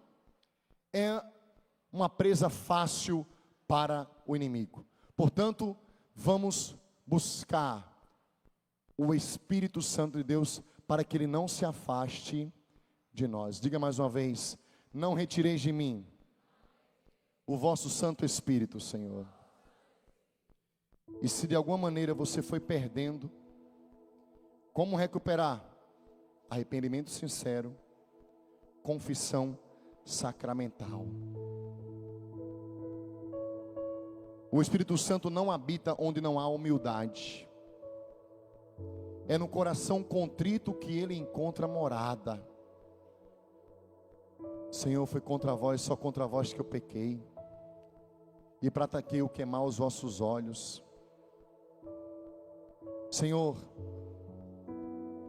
É uma presa fácil para o inimigo. Portanto, vamos buscar o Espírito Santo de Deus, para que Ele não se afaste de nós. Diga mais uma vez: não retireis de mim o vosso Santo Espírito, Senhor. E se de alguma maneira você foi perdendo, como recuperar? Arrependimento sincero, confissão sacramental. O Espírito Santo não habita onde não há humildade. É no coração contrito que Ele encontra morada. Senhor, foi contra vós, só contra vós que eu pequei, e pratiquei o que é mal aos vossos olhos. Senhor,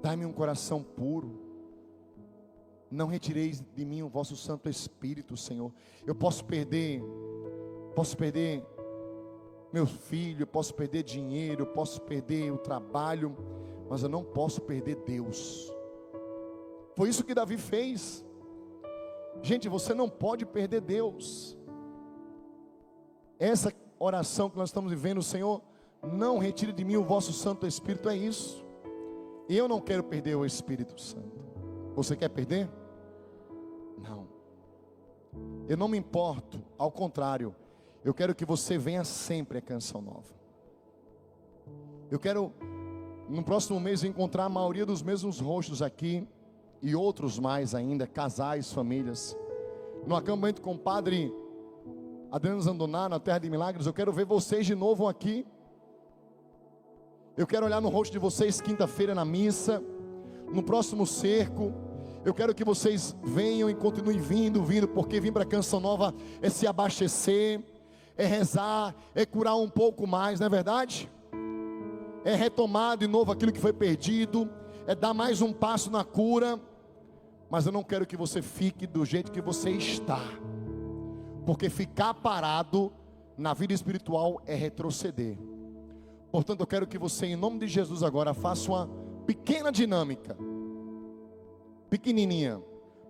dai-me um coração puro. Não retireis de mim o vosso Santo Espírito, Senhor. Eu posso perder meu filho, eu posso perder dinheiro, eu posso perder o trabalho, mas eu não posso perder Deus. Foi isso que Davi fez. Gente, você não pode perder Deus. Essa oração que nós estamos vivendo, Senhor, não retire de mim o vosso Santo Espírito, é isso. E eu não quero perder o Espírito Santo. Você quer perder? Não. Eu não me importo, ao contrário, eu quero que você venha sempre à Canção Nova. Eu quero, no próximo mês, encontrar a maioria dos mesmos rostos aqui, e outros mais ainda, casais, famílias. No acampamento com o padre Adriano Zandoná, na Terra de Milagres, eu quero ver vocês de novo aqui. Eu quero olhar no rosto de vocês quinta-feira na missa, no próximo cerco. Eu quero que vocês venham e continuem vindo, porque vir para a Canção Nova é se abastecer, é rezar, é curar um pouco mais, não é verdade? É retomar de novo aquilo que foi perdido, é dar mais um passo na cura. Mas eu não quero que você fique do jeito que você está, porque ficar parado na vida espiritual é retroceder. Portanto, eu quero que você, em nome de Jesus, agora faça uma pequena dinâmica, pequenininha,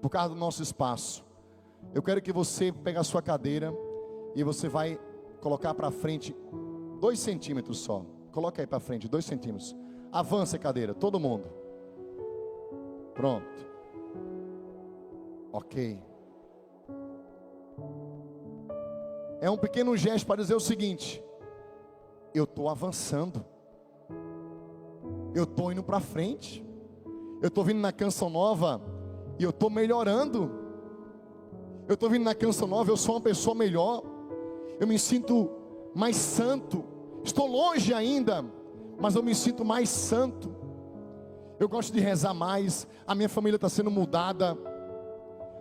por causa do nosso espaço. Eu quero que você pegue a sua cadeira e você vai colocar para frente 2 centímetros só. Coloca aí para frente 2 centímetros. Avance a cadeira, todo mundo. Pronto. Ok. É um pequeno gesto para dizer o seguinte: eu estou avançando, eu estou indo para frente, eu estou vindo na Canção Nova e eu estou melhorando. Eu estou vindo na Canção Nova, eu sou uma pessoa melhor, eu me sinto mais santo. Estou longe ainda, mas eu me sinto mais santo. Eu gosto de rezar mais, a minha família está sendo mudada,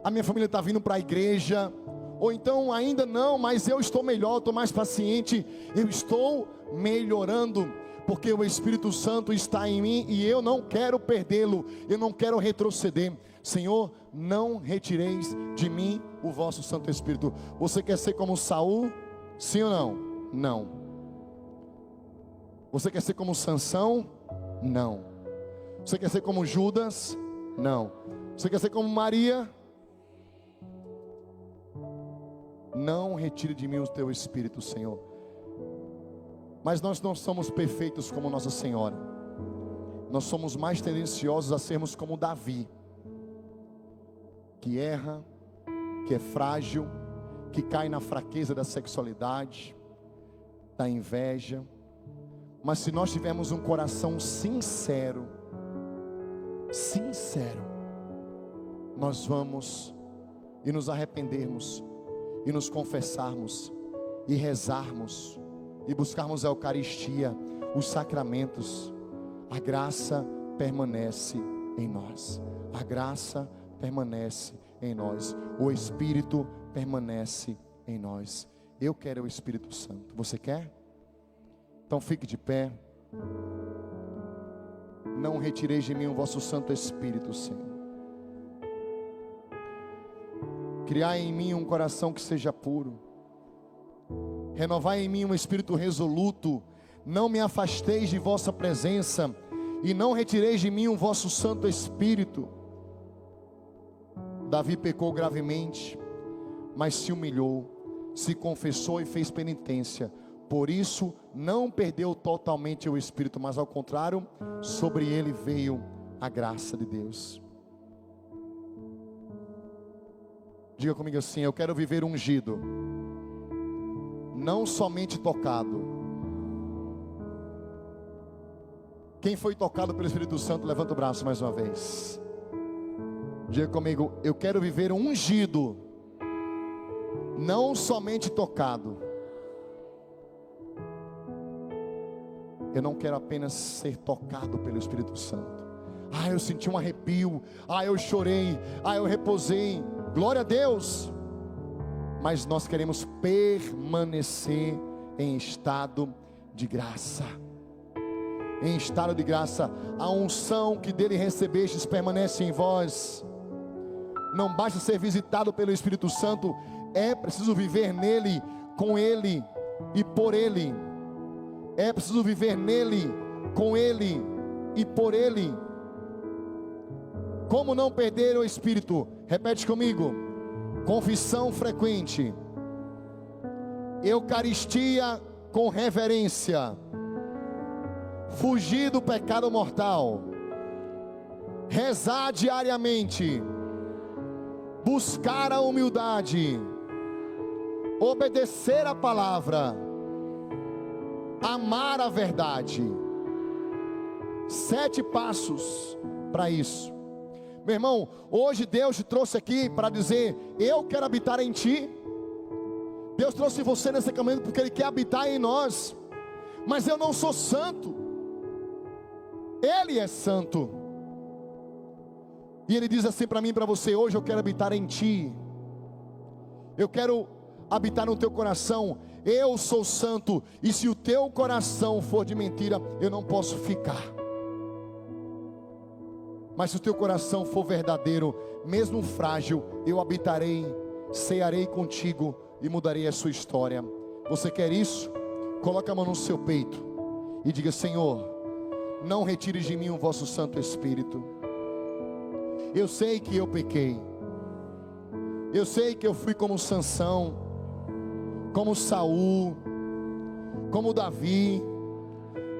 a minha família está vindo para a igreja. Ou então ainda não, mas eu estou melhor, estou mais paciente, eu estou melhorando, porque o Espírito Santo está em mim e eu não quero perdê-lo, eu não quero retroceder. Senhor, não retireis de mim o vosso Santo Espírito. Você quer ser como Saul? Sim ou não? Não. Você quer ser como Sansão? Não. Você quer ser como Judas? Não. Você quer ser como Maria? Não retire de mim o teu espírito, Senhor. Mas nós não somos perfeitos como Nossa Senhora. Nós somos mais tendenciosos a sermos como Davi, que erra, que é frágil, que cai na fraqueza da sexualidade, da inveja. Mas se nós tivermos um coração sincero, nós vamos e nos arrependermos, e nos confessarmos, e rezarmos, e buscarmos a Eucaristia, os sacramentos. A graça permanece em nós. A graça permanece em nós. O Espírito permanece em nós. Eu quero o Espírito Santo. Você quer? Então fique de pé. Não retireis de mim o vosso Santo Espírito, Senhor. Criai em mim um coração que seja puro. Renovai em mim um espírito resoluto. Não me afasteis de vossa presença, e não retireis de mim o vosso Santo Espírito. Davi pecou gravemente, mas se humilhou, se confessou e fez penitência. Por isso não perdeu totalmente o Espírito, mas ao contrário, sobre ele veio a graça de Deus. Diga comigo assim: eu quero viver ungido, não somente tocado. Quem foi tocado pelo Espírito Santo, levanta o braço mais uma vez. Diga comigo: eu quero viver ungido, não somente tocado. Eu não quero apenas ser tocado pelo Espírito Santo. Ah, eu senti um arrepio. Ah, eu chorei. Ah, eu repousei. Glória a Deus. Mas nós queremos permanecer em estado de graça. Em estado de graça. A unção que dele recebestes permanece em vós. Não basta ser visitado pelo Espírito Santo, é preciso viver nele, com ele e por ele. É preciso viver nele, com ele e por ele. Como não perder o Espírito? Repete comigo: confissão frequente, Eucaristia com reverência, fugir do pecado mortal, rezar diariamente, buscar a humildade, obedecer a palavra, amar a verdade. 7 passos para isso. Meu irmão, hoje Deus te trouxe aqui para dizer: eu quero habitar em ti. Deus trouxe você nesse caminho porque Ele quer habitar em nós. Mas eu não sou santo, Ele é santo. E Ele diz assim para mim e para você: hoje eu quero habitar em ti. Eu quero habitar no teu coração. Eu sou santo, e se o teu coração for de mentira, eu não posso ficar. Mas se o teu coração for verdadeiro, mesmo frágil, eu habitarei, cearei contigo e mudarei a sua história. Você quer isso? Coloque a mão no seu peito e diga: Senhor, não retires de mim o vosso Santo Espírito. Eu sei que eu pequei. Eu sei que eu fui como Sansão, como Saul, como Davi.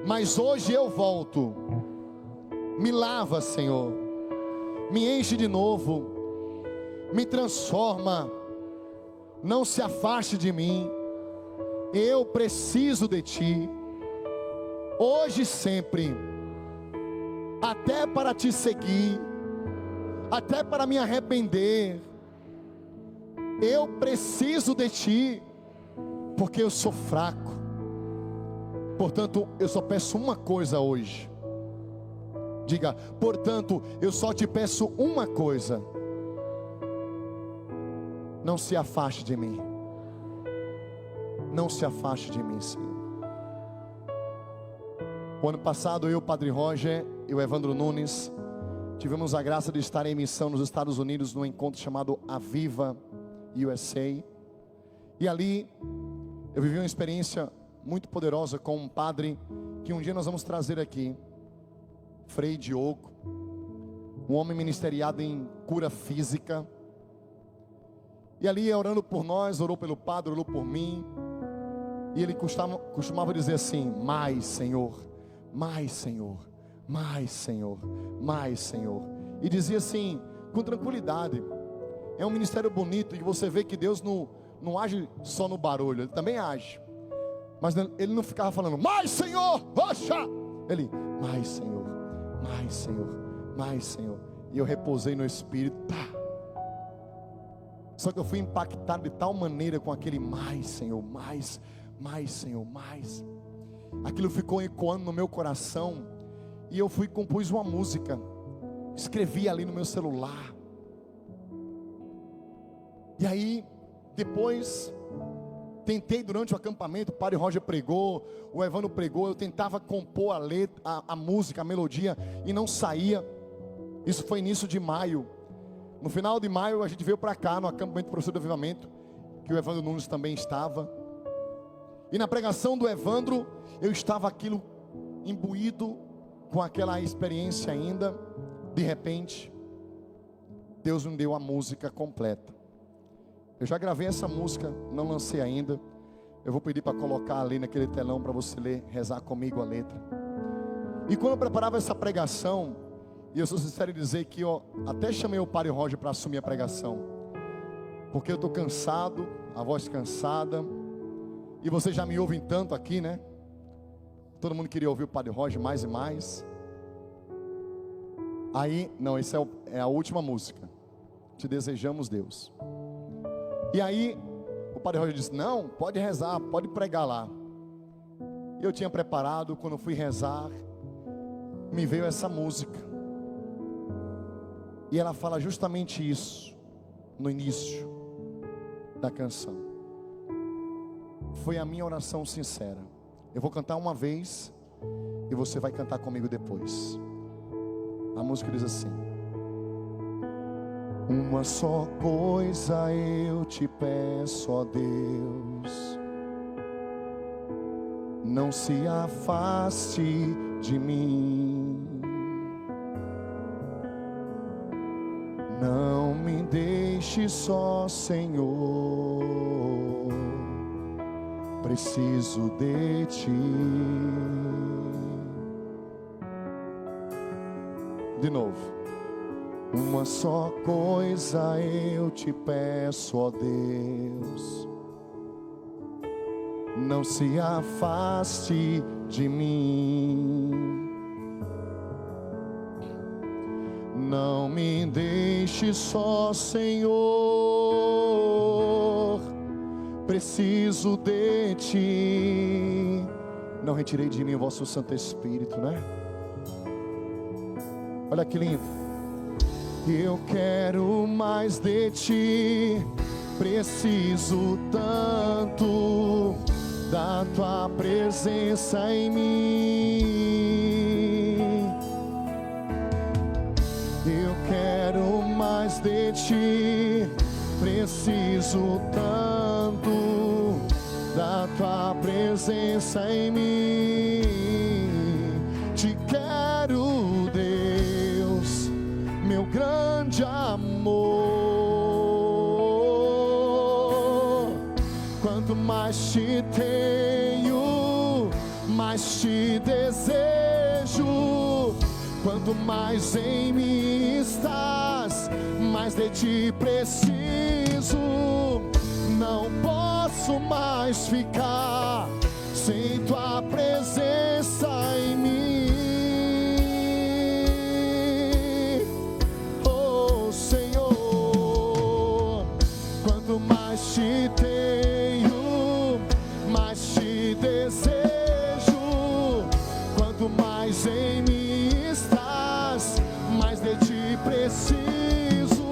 Mas hoje eu volto. Me lava, Senhor. Me enche de novo. Me transforma. Não se afaste de mim. Eu preciso de ti. Hoje e sempre. Até para te seguir. Até para me arrepender. Eu preciso de ti. Porque eu sou fraco. Portanto, eu só peço uma coisa hoje. Diga: portanto, eu só te peço uma coisa. Não se afaste de mim. Não se afaste de mim, Senhor. O ano passado, eu, Padre Roger e o Evandro Nunes tivemos a graça de estar em missão nos Estados Unidos, num encontro chamado Aviva USA. E ali Eu vivi uma experiência muito poderosa com um padre que um dia nós vamos trazer aqui, Frei Diogo, um homem ministeriado em cura física. E ali orando por nós, orou pelo padre, orou por mim. E ele costumava dizer assim: mais Senhor, mais Senhor, mais Senhor, mais Senhor. E dizia assim, com tranquilidade. É um ministério bonito e você vê que Deus não age só no barulho, Ele também age. Mas Ele não ficava falando, mais Senhor, oxa! Ele, mais Senhor, mais Senhor, mais Senhor. E eu repousei no Espírito, tá. Só que eu fui impactado de tal maneira com aquele mais Senhor, mais Senhor, mais. Aquilo ficou ecoando no meu coração. E eu fui e compus uma música. Escrevi ali no meu celular. E aí, depois, tentei durante o acampamento, o Padre Roger pregou, o Evandro pregou, eu tentava compor a letra, a música, a melodia, e não saía. Isso foi início de maio. No final de maio, a gente veio para cá, no acampamento do Professor do Avivamento, que o Evandro Nunes também estava. E na pregação do Evandro, eu estava aquilo imbuído com aquela experiência ainda. De repente, Deus me deu a música completa. Eu já gravei essa música, não lancei ainda. Eu vou pedir para colocar ali naquele telão para você ler, rezar comigo a letra. E quando eu preparava essa pregação, e eu sou sincero em dizer que eu até chamei o Padre Roger para assumir a pregação, porque eu estou cansado, a voz cansada, e vocês já me ouvem tanto aqui, né? Todo mundo queria ouvir o Padre Roger mais e mais. Aí, não, essa é a última música. Te desejamos, Deus. E aí, o Padre Roger disse, não, pode rezar, pode pregar lá. Eu tinha preparado, quando eu fui rezar, me veio essa música. E ela fala justamente isso, no início da canção. Foi a minha oração sincera. Eu vou cantar uma vez, e você vai cantar comigo depois. A música diz assim: uma só coisa eu te peço, ó Deus, não se afaste de mim, não me deixe só, Senhor, preciso de ti. De novo. Uma só coisa eu te peço, ó Deus, não se afaste de mim, não me deixe só, Senhor, preciso de ti. Não retirei de mim o vosso Santo Espírito, né? Olha que lindo. Eu quero mais de ti, preciso tanto da tua presença em mim. Eu quero mais de ti, preciso tanto da tua presença em mim. Te quero, Deus, meu grande amor. Quanto mais te tenho, mais te desejo. Quanto mais em mim estás, mais de ti preciso. Não posso mais ficar sem tua presença em mim. Mais te tenho, mais te desejo. Quanto mais em mim estás, mais de ti preciso.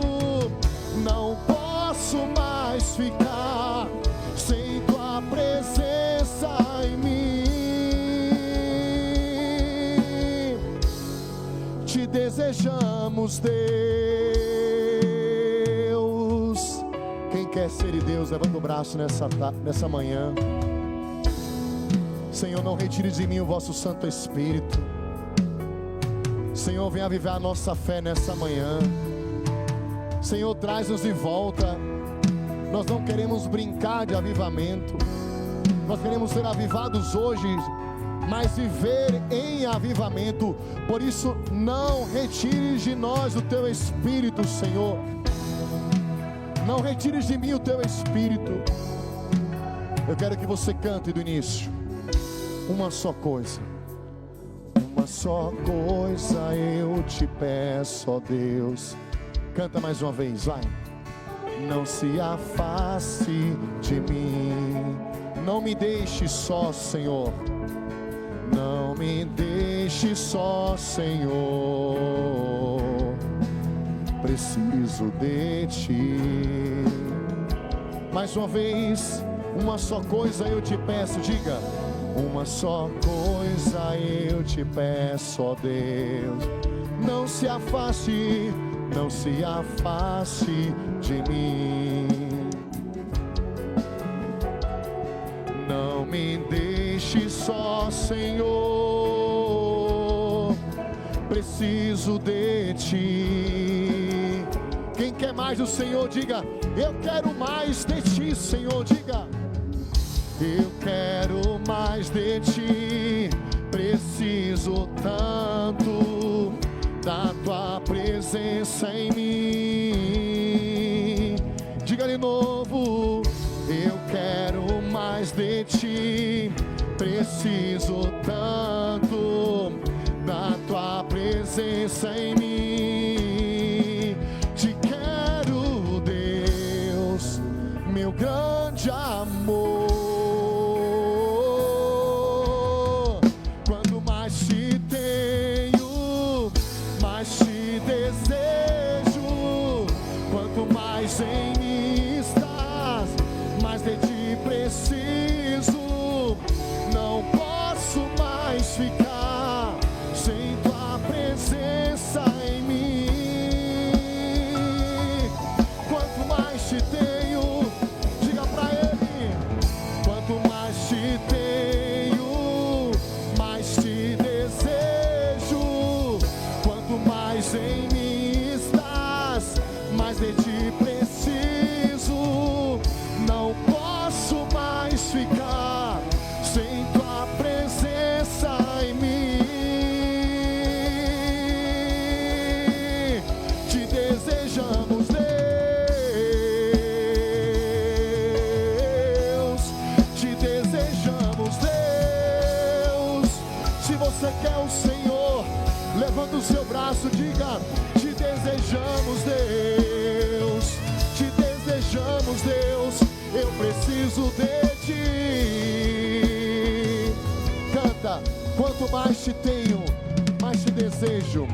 Não posso mais ficar sem tua presença em mim. Te desejamos, Deus. Quem quer ser de Deus, levanta o braço nessa manhã. Senhor, não retire de mim o vosso Santo Espírito. Senhor, venha avivar a nossa fé nessa manhã. Senhor, traz-nos de volta. Nós não queremos brincar de avivamento. Nós queremos ser avivados hoje, mas viver em avivamento. Por isso, não retires de nós o teu Espírito, Senhor. Não retires de mim o teu Espírito. Eu quero que você cante do início. Uma só coisa. Uma só coisa eu te peço, ó Deus. Canta mais uma vez, vai. Não se afaste de mim. Não me deixe só, Senhor. Não me deixe só, Senhor. Preciso de ti. Mais uma vez. Uma só coisa eu te peço, diga. Uma só coisa eu te peço, ó Deus. Não se afaste, não se afaste de mim. Não me deixe só, Senhor. Preciso de ti. Quem quer mais do Senhor, diga. Eu quero mais de ti, Senhor, diga. Eu quero mais de ti, preciso tanto da tua presença em mim. Diga de novo, eu quero mais de ti, preciso tanto da tua presença em mim. Te quero, Deus, meu grande amor. Em mim estás, mas de ti preciso. Não posso mais ficar sem tua presença em mim. Quanto mais te tenho, diga pra ele. Quanto mais te tenho, mais te desejo. Quanto mais em mim estás, mais de ti preciso. Não posso mais ficar sem tua presença em mim. Te desejamos, Deus. Te desejamos, Deus. Se você quer o Senhor, levanta o seu braço, diga. Te desejamos, Deus. Te desejamos, Deus. Eu preciso de ti. Canta. Quanto mais te tenho, mais te desejo.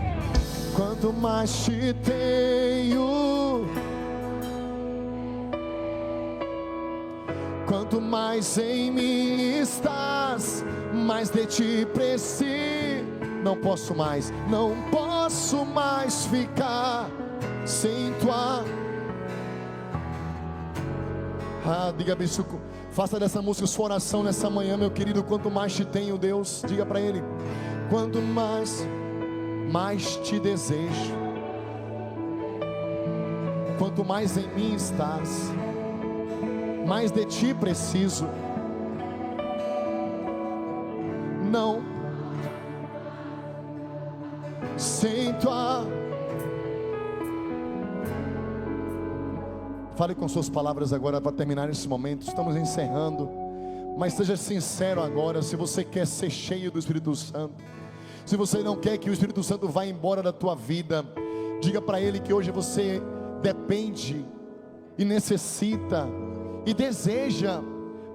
Quanto mais te tenho, quanto mais em mim estás, mais de ti preciso. Não posso mais, não posso mais ficar sem tua. Diga isso, faça dessa música sua oração nessa manhã, meu querido. Quanto mais te tenho, Deus, diga para ele. Quanto mais te desejo. Quanto mais em mim estás, mais de ti preciso. Não sem tua. Fale com suas palavras agora para terminar esse momento. Estamos encerrando. Mas seja sincero agora. Se você quer ser cheio do Espírito Santo, se você não quer que o Espírito Santo vá embora da tua vida, diga para ele que hoje você depende e necessita e deseja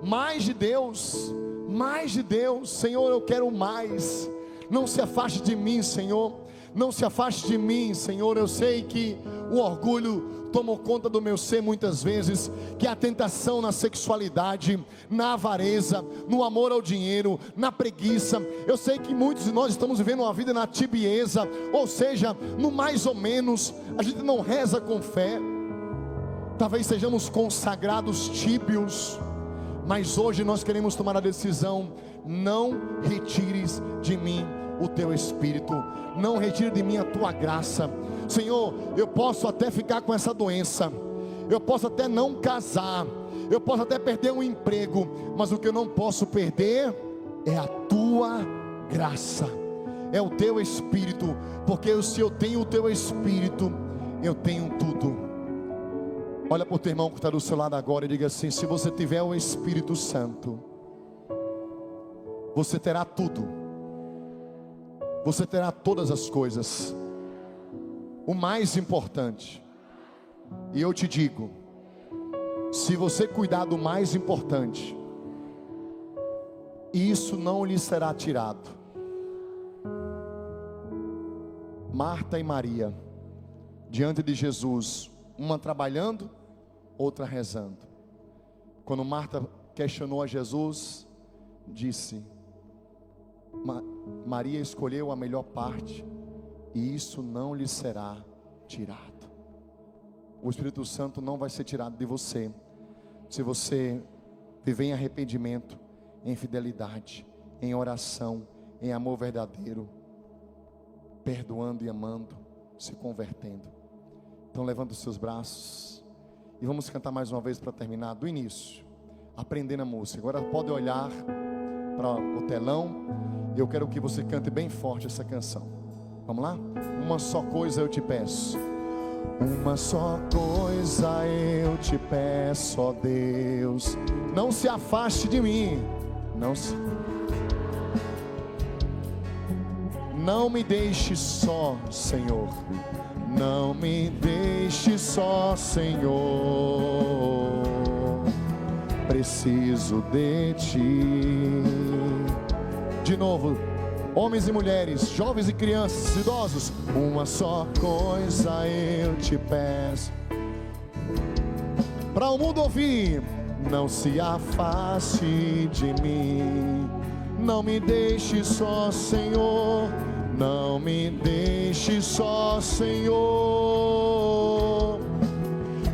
mais de Deus. Mais de Deus. Senhor, eu quero mais. Não se afaste de mim, Senhor. Não se afaste de mim, Senhor. Eu sei que o orgulho tomou conta do meu ser muitas vezes, que a tentação na sexualidade, na avareza, no amor ao dinheiro, na preguiça. Eu sei que muitos de nós estamos vivendo uma vida na tibieza, ou seja, no mais ou menos. A gente não reza com fé. Talvez sejamos consagrados tíbios, Mas hoje nós queremos tomar a decisão: não retires de mim o teu Espírito, não retire de mim a tua graça. Senhor, eu posso até ficar com essa doença, eu posso até não casar, eu posso até perder um emprego, mas o que eu não posso perder é a tua graça, é o teu Espírito, porque se eu tenho o teu Espírito, eu tenho tudo. Olha para o teu irmão que está do seu lado agora e diga assim: se você tiver o Espírito Santo, você terá tudo, você terá todas as coisas. O mais importante, e eu te digo, se você cuidar do mais importante, isso não lhe será tirado. Marta e Maria, diante de Jesus, uma trabalhando, outra rezando. Quando Marta questionou a Jesus, disse: Maria escolheu a melhor parte, e isso não lhe será tirado. O Espírito Santo não vai ser tirado de você, se você viver em arrependimento, em fidelidade, em oração, em amor verdadeiro, perdoando e amando, se convertendo. Então levanta os seus braços e vamos cantar mais uma vez para terminar do início, aprendendo a música. Agora pode olhar para o telão, eu quero que você cante bem forte essa canção. Vamos lá? Uma só coisa eu te peço, uma só coisa eu te peço, ó Deus, não se afaste de mim, não me deixe só, Senhor, não me deixe só, Senhor, preciso de Ti. De novo, homens e mulheres, jovens e crianças, idosos, uma só coisa eu te peço, para o mundo ouvir: não se afaste de mim, não me deixe só, Senhor, não me deixe só, Senhor,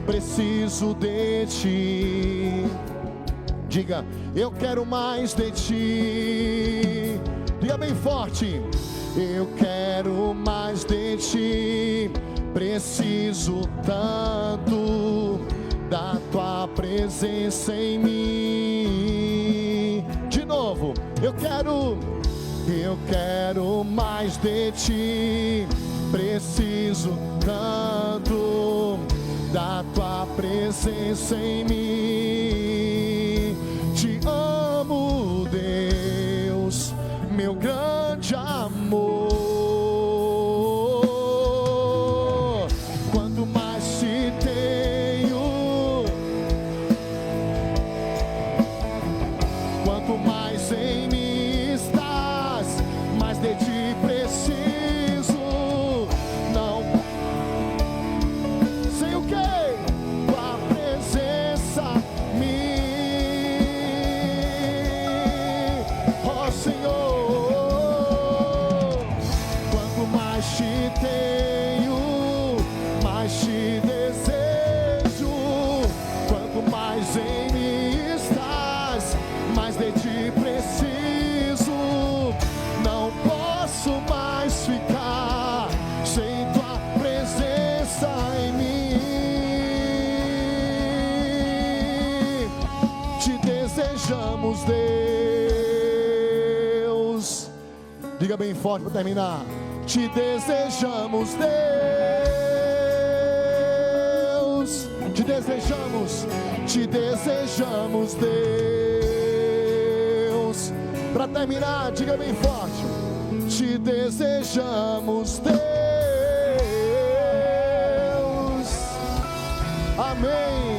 preciso de Ti. Diga: eu quero mais de Ti. Diga bem forte: eu quero mais de Ti, preciso tanto da Tua presença em mim. De novo, eu quero mais de Ti, preciso tanto da Tua presença em mim. Te amo, Deus, meu grande amor. Quanto mais te tenho, quanto mais em mim estás, mais de Ti preciso. Não sei o que, Tua presença em mim, ó Senhor. Quanto mais te tenho, mais te desejo. Quanto mais em mim estás, mais de Ti preciso. Não posso mais ficar sem Tua presença em mim. Te desejamos, Deus. Diga bem forte para terminar: te desejamos, Deus. Te desejamos, Deus. Para terminar, diga bem forte: te desejamos, Deus. Amém.